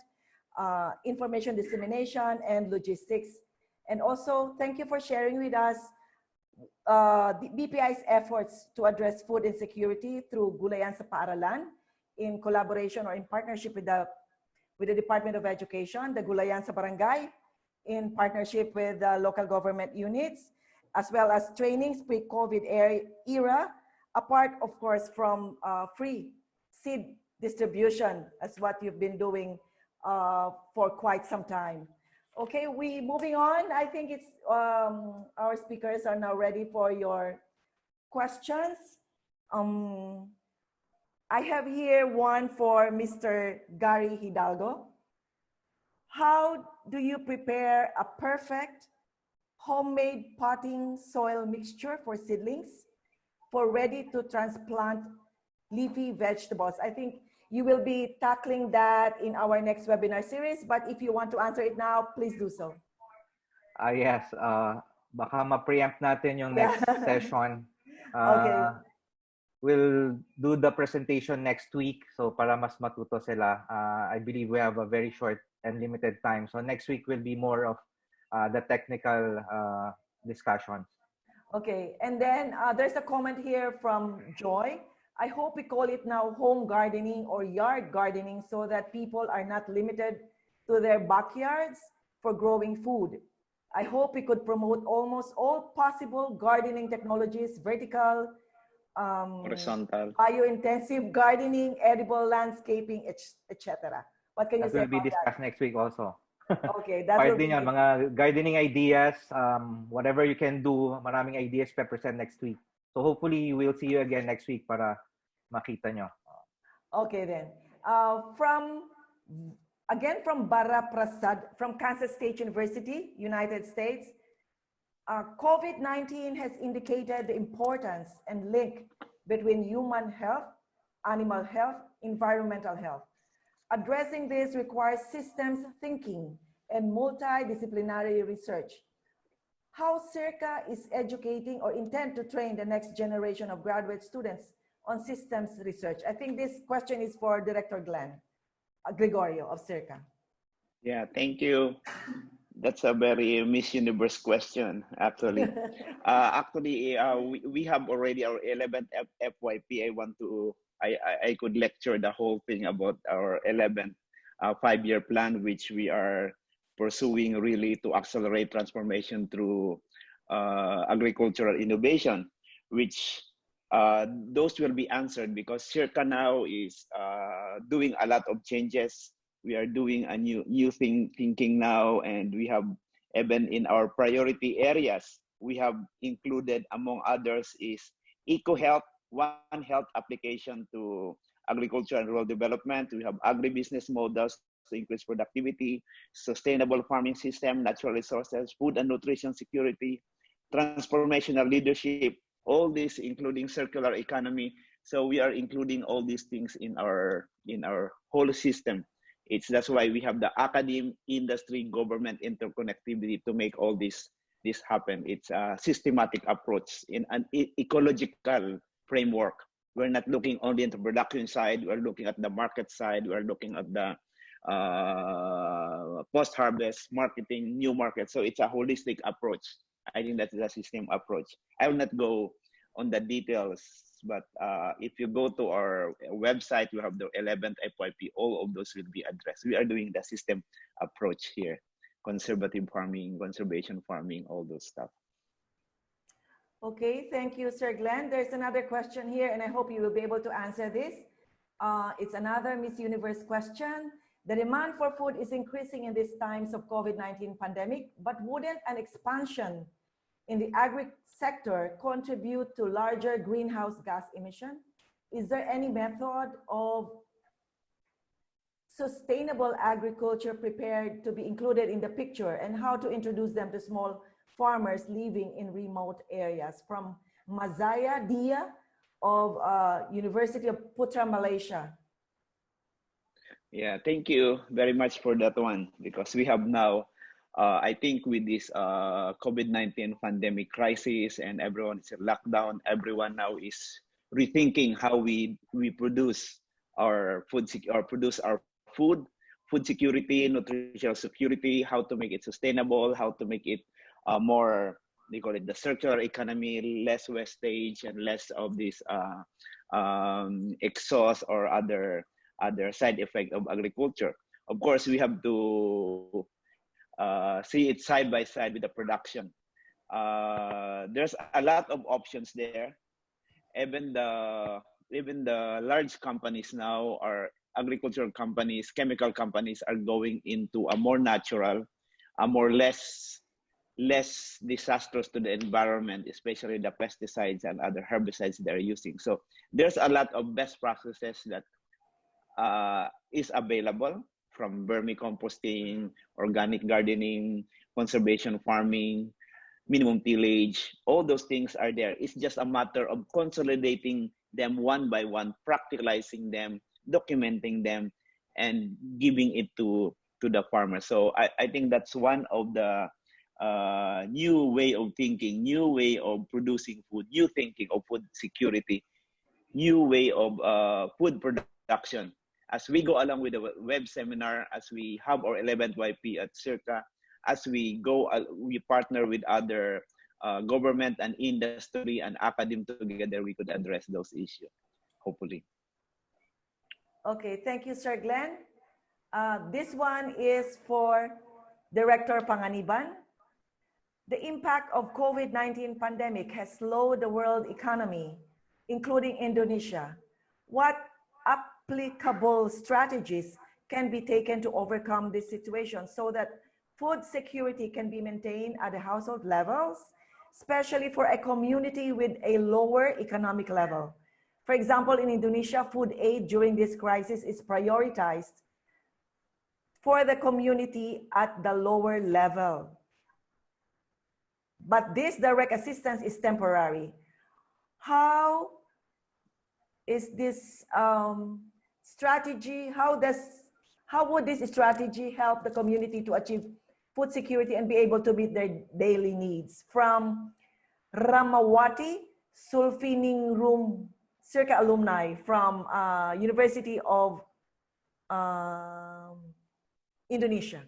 information dissemination, and logistics. And also, thank you for sharing with us the BPI's efforts to address food insecurity through Gulayan sa Paaralan in collaboration or in partnership with the Department of Education, the Gulayan sa Barangay, in partnership with the local government units, as well as trainings pre-COVID era, apart, of course, from free seed distribution, as what you've been doing for quite some time. Okay, moving on. I think it's our speakers are now ready for your questions. I have here one for Mr. Garry Hidalgo. How do you prepare a perfect homemade potting soil mixture for seedlings for ready to transplant leafy vegetables? I think you will be tackling that in our next webinar series, but if you want to answer it now, please do so. Yes, baka ma-preempt natin yung next session. Okay. We'll do the presentation next week, so para mas matuto sila. I believe we have a very short and limited time. So next week will be more of the technical discussions. Okay, and then there's a comment here from Joy. I hope we call it now home gardening or yard gardening so that people are not limited to their backyards for growing food. I hope we could promote almost all possible gardening technologies, vertical, Horizontal, bio-intensive gardening, edible landscaping, etc. What can you say that will be about discussed next week also. Okay, that Part will be din yan, mga gardening ideas, whatever you can do, maraming ideas pa present next week. So hopefully we'll see you again next week para makita nyo. Okay then. From Barra Prasad, from Kansas State University, United States, COVID-19 has indicated the importance and link between human health, animal health, environmental health. Addressing this requires systems thinking and multidisciplinary research. How SEARCA is educating or intend to train the next generation of graduate students on systems research? I think this question is for Director Gregorio of SEARCA. Yeah, thank you. That's a very Miss Universe question, actually. We have already our 11th FYP. I could lecture the whole thing about our 11th 5-year plan, which we are pursuing really to accelerate transformation through agricultural innovation, which those will be answered because SEARCA now is doing a lot of changes. We are doing a new thinking now, and we have even in our priority areas, we have included among others is eco-health, One Health application to agriculture and rural development. We have agribusiness models to increase productivity, sustainable farming system, natural resources, food and nutrition security, transformational leadership, all this including circular economy. So we are including all these things in our whole system. That's why we have the academe, industry, government interconnectivity to make all this happen. It's a systematic approach in an ecological framework. We're not looking only at the production side. We're looking at the market side. We're looking at the post-harvest marketing, new market. So it's a holistic approach. I think that's the system approach. I will not go on the details, but if you go to our website, we have the 11th FYP. All of those will be addressed. We are doing the system approach here. Conservative farming, conservation farming, all those stuff. Okay, thank you, Sir Glenn. There's another question here, and I hope you will be able to answer this. It's another Miss Universe question. The demand for food is increasing in these times of COVID-19 pandemic, but wouldn't an expansion in the agri sector contribute to larger greenhouse gas emission? Is there any method of sustainable agriculture prepared to be included in the picture, and how to introduce them to small farmers living in remote areas? From Mazaya Dia of University of Putra, Malaysia. Yeah, thank you very much for that one, because we have now, I think with this COVID-19 pandemic crisis and everyone is in lockdown, everyone now is rethinking how we produce our food, food security, nutritional security, how to make it sustainable, how to make it more, they call it the circular economy, less wastage and less of this exhaust or other side effect of agriculture. Of course, we have to see it side by side with the production. There's a lot of options there. Even the large companies now, are agricultural companies, chemical companies, are going into a more natural, a more less disastrous to the environment, especially the pesticides and other herbicides they're using. So there's a lot of best practices that is available, from vermicomposting, organic gardening, conservation farming, minimum tillage. All those things are there. It's just a matter of consolidating them one by one, practicalizing them, documenting them, and giving it to the farmer. So I think that's one of the new way of thinking, new way of producing food, new thinking of food security, new way of food production. As we go along with the web seminar, as we have our 11th YP at SEARCA, as we go, we partner with other government and industry and academe together, we could address those issues, hopefully. Okay, thank you, Sir Glenn. This one is for Director Panganiban. The impact of COVID-19 pandemic has slowed the world economy, including Indonesia. What applicable strategies can be taken to overcome this situation so that food security can be maintained at the household levels, especially for a community with a lower economic level? For example, in Indonesia, food aid during this crisis is prioritized for the community at the lower level. But this direct assistance is temporary. How is this strategy, how would this strategy help the community to achieve food security and be able to meet their daily needs? From Ramawati Sulfiningrum, SEARCA alumni from University of Indonesia.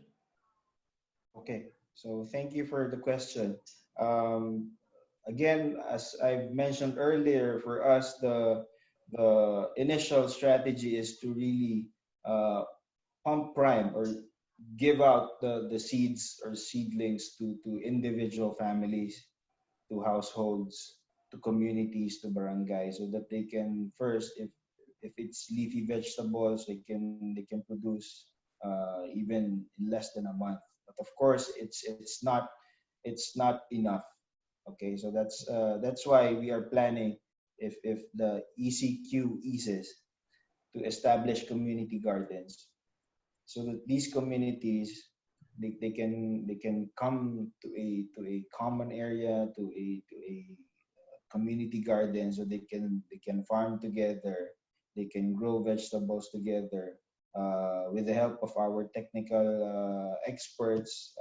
Okay, so thank you for the question. Again, as I mentioned earlier, for us, the initial strategy is to really pump prime or give out the seeds or seedlings to individual families, to households, to communities, to barangays, so that they can first, if it's leafy vegetables, they can produce even in less than a month. But of course, it's not enough. Okay, so that's why we are planning, if the ECQ eases, to establish community gardens, so that these communities, they can come to a common area, to a community garden, so they can farm together, they can grow vegetables together, with the help of our technical experts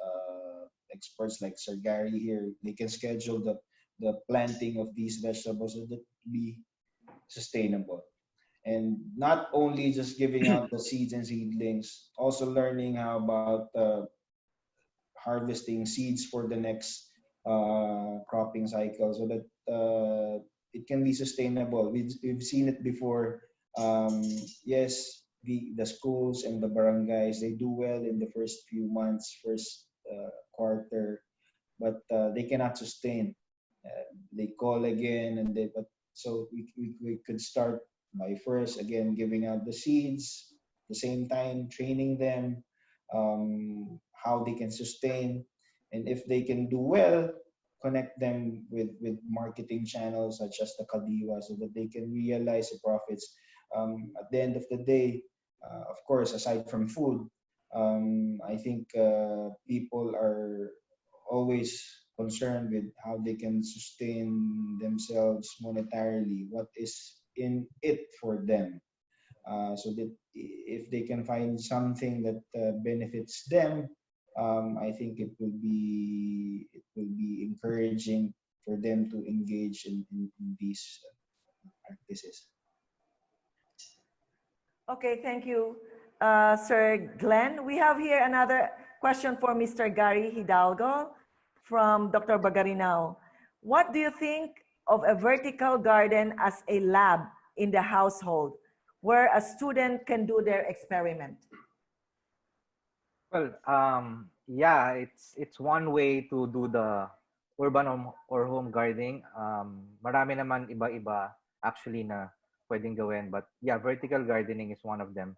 like Sir Garry here. They can schedule the planting of these vegetables so that it be sustainable. And not only just giving out the seeds and seedlings, also learning how about harvesting seeds for the next cropping cycle, so that it can be sustainable. We've seen it before. Yes, the schools and the barangays, they do well in the first few months, first quarter, but they cannot sustain. They call again, so we could start by first again giving out the seeds, the same time training them how they can sustain, and if they can do well, connect them with marketing channels such as the Kadiwa so that they can realize the profits. At the end of the day, of course, aside from food, I think people are always concerned with how they can sustain themselves monetarily, what is in it for them, so that if they can find something that benefits them, I think it will be encouraging for them to engage in these practices. Okay, thank you, Sir Glenn. We have here another question for Mr. Garry Hidalgo from Dr. Bagarinao. What do you think of a vertical garden as a lab in the household where a student can do their experiment? Well, yeah, it's one way to do the urban or home gardening. Marami naman iba-iba actually na pwedeng gawin, but yeah, vertical gardening is one of them.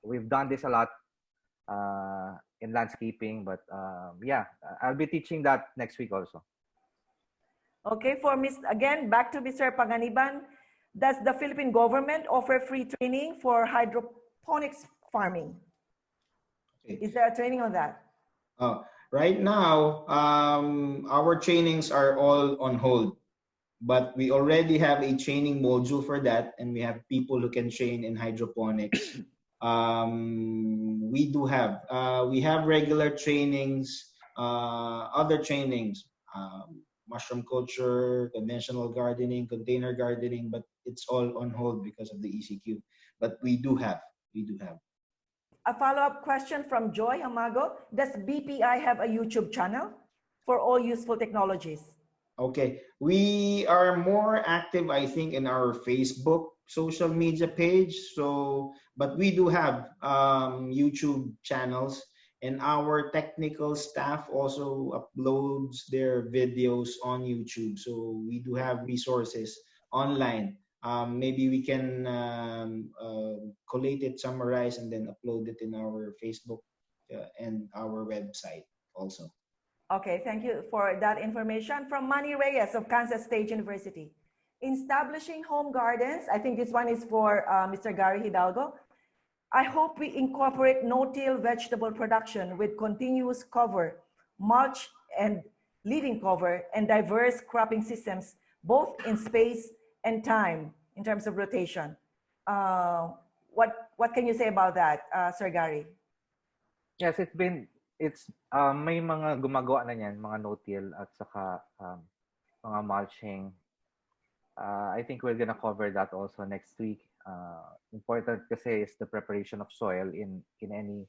We've done this a lot in landscaping, but yeah, I'll be teaching that next week also. Okay, again, back to Mr. Panganiban, does the Philippine government offer free training for hydroponics farming? Okay. Is there a training on that? Right now, our trainings are all on hold, but we already have a training module for that, and we have people who can train in hydroponics. We have regular trainings, other trainings, mushroom culture, conventional gardening, container gardening, but it's all on hold because of the ECQ. But we do have. A follow-up question from Joy Amago. Does BPI have a YouTube channel for all useful technologies? Okay, we are more active, I think, in our Facebook social media page. But we do have YouTube channels, and our technical staff also uploads their videos on YouTube. So we do have resources online. Maybe we can collate it, summarize, and then upload it in our Facebook and our website also. Okay, thank you for that information. From Manny Reyes of Kansas State University. In establishing home gardens, I think this one is for Mr. Garry Hidalgo. I hope we incorporate no-till vegetable production with continuous cover, mulch and living cover, and diverse cropping systems, both in space and time in terms of rotation. What can you say about that, Sir Garry? Yes, may mga gumagawa na niyan, mga no-till at saka mga mulching. I think we're gonna cover that also next week. Important kasi is the preparation of soil in any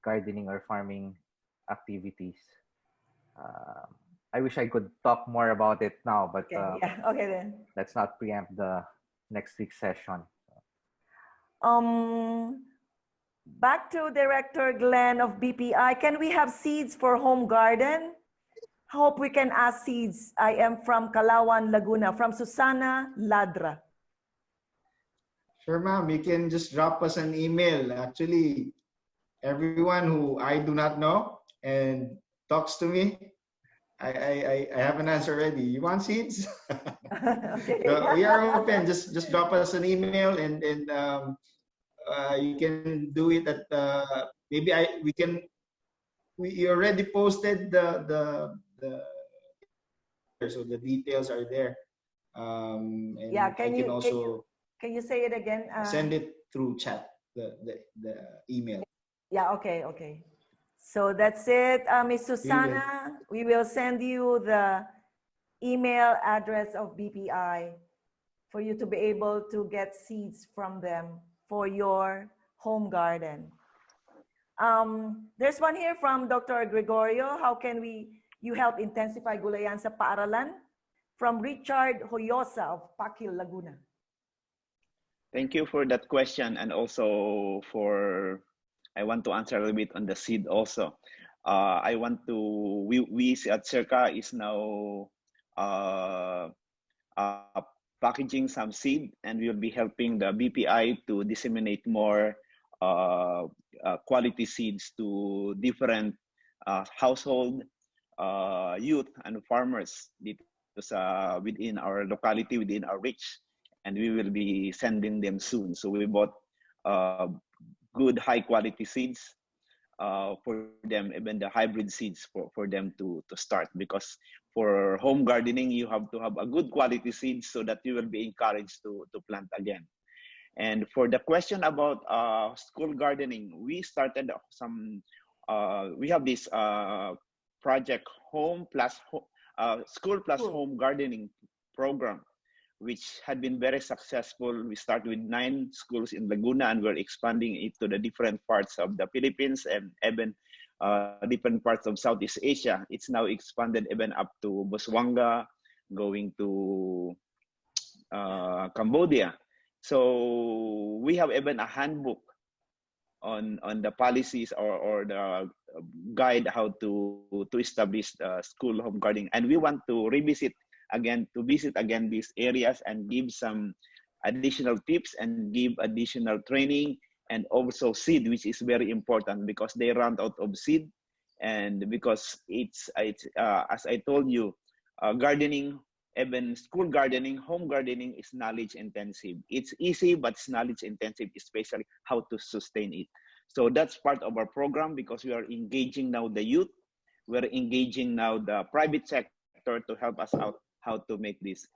gardening or farming activities. I wish I could talk more about it now, but Okay, yeah. Okay then. let's not preempt the next week's session. Back to Director Glenn of BPI. Can we have seeds for home garden? Hope we can ask seeds. I am from Calauan, Laguna, from Susana Ladra. Sure, ma'am. You can just drop us an email. Actually, everyone who I do not know and talks to me, I have an answer ready. You want seeds? Okay. So we are open. Just drop us an email, and you can do it at we already posted the so the details are there. And Yeah, can Send it through chat, the email. Yeah, okay. So that's it, Ms. Susana. We will send you the email address of BPI for you to be able to get seeds from them for your home garden. There's one here from Dr. Gregorio. How can you help intensify gulayan sa paaralan? From Richard Hoyosa of Pakil, Laguna. Thank you for that question, and also I want to answer a little bit on the seed also. We at SEARCA is now packaging some seed, and we will be helping the BPI to disseminate more quality seeds to different household, youth, and farmers within our locality, within our reach, and we will be sending them soon. So we bought good high quality seeds for them, even the hybrid seeds for them to start, because for home gardening you have to have a good quality seeds so that you will be encouraged to plant again. And for the question about school gardening, we started we have this project school plus home gardening program, which had been very successful. We started with 9 schools in Laguna, and we're expanding it to the different parts of the Philippines and even different parts of Southeast Asia. It's now expanded even up to Botswana, going to Cambodia. So we have even a handbook on the policies or the guide how to establish school home gardening, and we want to visit again these areas and give some additional tips and give additional training, and also seed, which is very important because they run out of seed, and because it's as I told you, gardening, even school gardening, home gardening is knowledge intensive. It's easy, but it's knowledge intensive, especially how to sustain it. So that's part of our program, because we are engaging now the youth, we're engaging now the private sector to help us out how to make these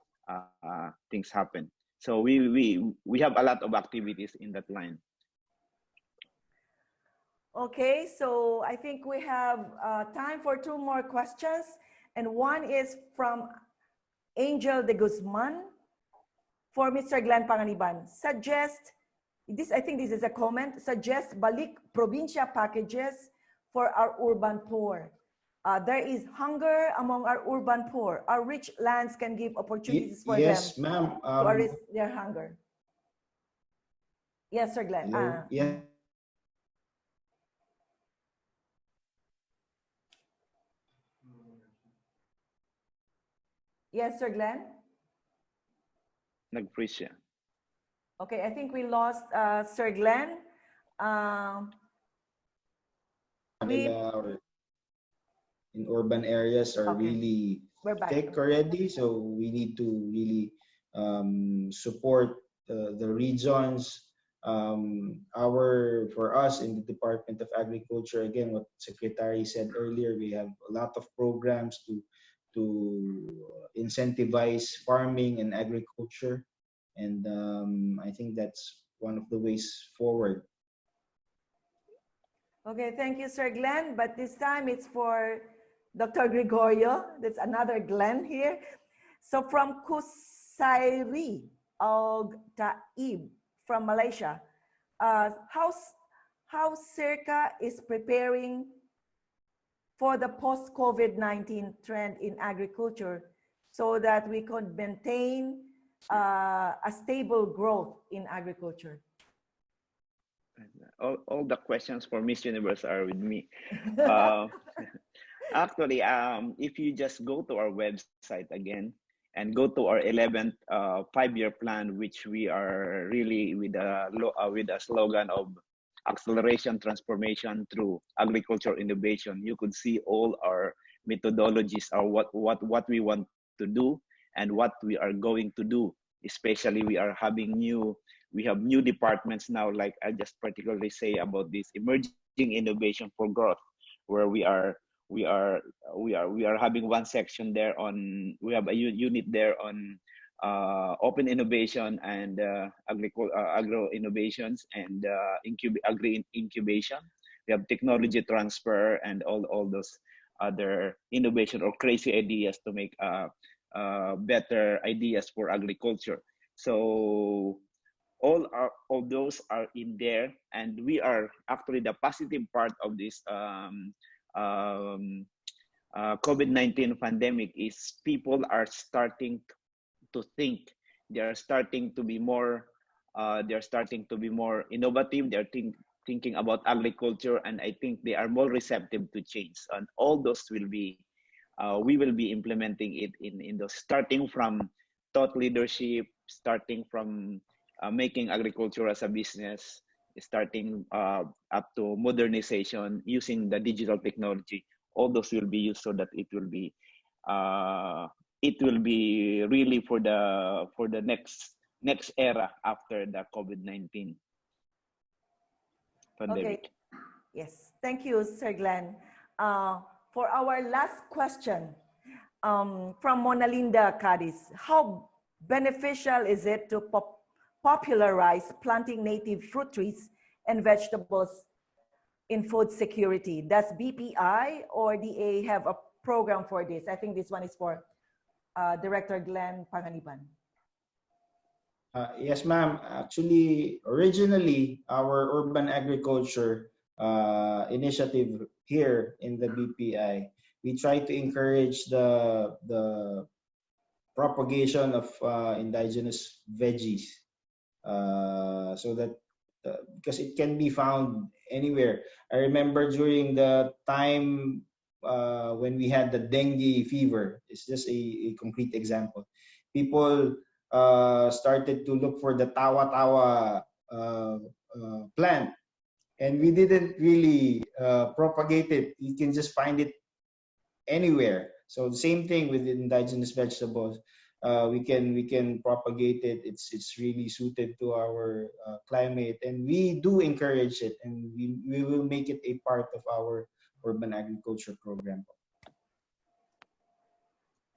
things happen. So we have a lot of activities in that line. Okay, so I think we have time for 2 more questions, and one is from Angel de Guzman for Mr. Glenn Panganiban. I think this is a comment, suggest balik probinsya packages for our urban poor. There is hunger among our urban poor. Our rich lands can give opportunities for them. Yes, ma'am. To arrest their hunger. Yes, Sir Glenn. Yeah. Yes, Sir Glenn. Nag-freeze siya. Okay, I think we lost Sir Glenn. In urban areas are really thick already, so we need to really support the regions. For us in the Department of Agriculture, again, what Secretary said earlier, we have a lot of programs to incentivize farming and agriculture, and I think that's one of the ways forward. Okay, thank you, Sir Glenn. But this time it's for Dr. Gregorio. That's another Glenn here. So from Kusairi Taib from Malaysia, how SEARCA is preparing for the post-COVID-19 trend in agriculture so that we could maintain a stable growth in agriculture? All the questions for Miss Universe are with me. Actually, if you just go to our website again and go to our 11th 5-year plan, which we are really with a slogan of acceleration transformation through agriculture innovation, you could see all our methodologies, or what we want to do and what we are going to do. Especially we have new departments now, like I just particularly say about this emerging innovation for growth, where we are having one section there on, we have a unit there on open innovation and agro innovations and agri incubation. We have technology transfer and all those other innovation or crazy ideas to make better ideas for agriculture. So all those are in there, and we are actually the positive part of this COVID-19 pandemic is people are starting to think. They are starting to be more innovative. They're thinking about agriculture, and I think they are more receptive to change. And all those will be we will be implementing it in those, starting from thought leadership, starting from making agriculture as a business, starting up to modernization using the digital technology. All those will be used so that it will be really for the next era after the COVID-19 pandemic. Okay. Yes. Thank you, Sir Glenn. For our last question, from Mona Linda Cadiz, how beneficial is it to popularize planting native fruit trees and vegetables in food security? Does BPI or DA have a program for this? I think this one is for Director Glenn Panganiban. Yes, ma'am. Actually, originally, our urban agriculture initiative here in the BPI, we try to encourage the propagation of indigenous veggies, so that because it can be found anywhere. I remember during the time when we had the dengue fever. It's just a concrete example. People started to look for the tawa-tawa plant, and we didn't really propagate it. You can just find it anywhere. So the same thing with indigenous vegetables. We can propagate it. It's really suited to our climate, and we do encourage it, and we will make it a part of our urban agriculture program.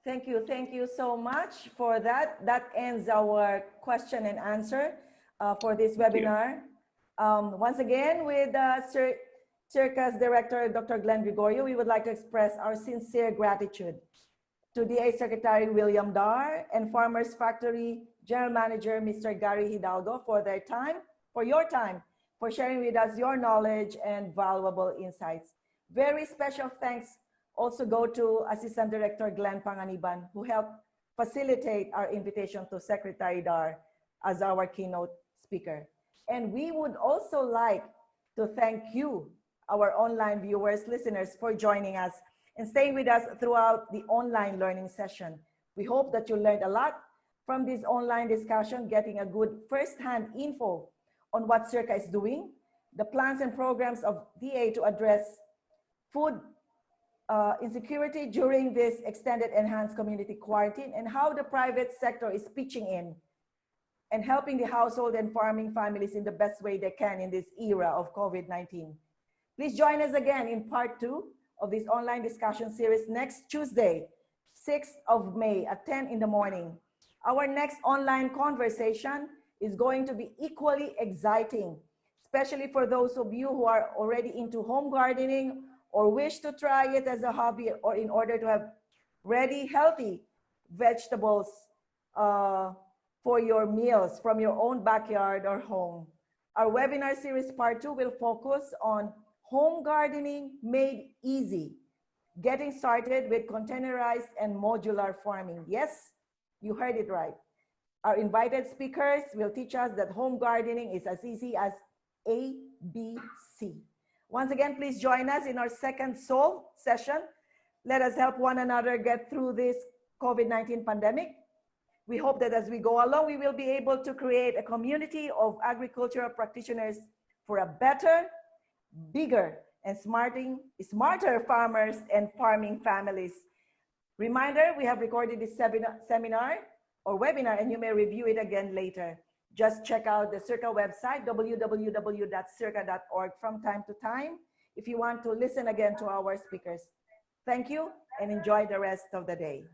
Thank you so much for that. That ends our question and answer for this webinar. Once again, with SEARCA's Director, Dr. Glenn Gregorio, we would like to express our sincere gratitude to DA Secretary William Dar and Farmers Factory General Manager, Mr. Garry Hidalgo, for their time, for your time, for sharing with us your knowledge and valuable insights. Very special thanks also go to Assistant Director Glenn Panganiban, who helped facilitate our invitation to Secretary Dar as our keynote speaker. And we would also like to thank you, our online viewers, listeners, for joining us and staying with us throughout the online learning session. We hope that you learned a lot from this online discussion, getting a good first-hand info on what SEARCA is doing, the plans and programs of DA to address food insecurity during this extended enhanced community quarantine, and how the private sector is pitching in and helping the household and farming families in the best way they can in this era of COVID-19. Please join us again in part 2 of this online discussion series next Tuesday, 6th of May at 10 in the morning. Our next online conversation is going to be equally exciting, especially for those of you who are already into home gardening or wish to try it as a hobby, or in order to have ready, healthy vegetables for your meals from your own backyard or home. Our webinar series part 2 will focus on home gardening made easy, getting started with containerized and modular farming. Yes, you heard it right. Our invited speakers will teach us that home gardening is as easy as ABC. Once again, please join us in our second Solve session. Let us help one another get through this COVID-19 pandemic. We hope that as we go along, we will be able to create a community of agricultural practitioners for a better, bigger, and smarter farmers and farming families. Reminder, we have recorded this seminar or webinar, and you may review it again later. Just check out the SEARCA website, www.searca.org, from time to time if you want to listen again to our speakers. Thank you and enjoy the rest of the day.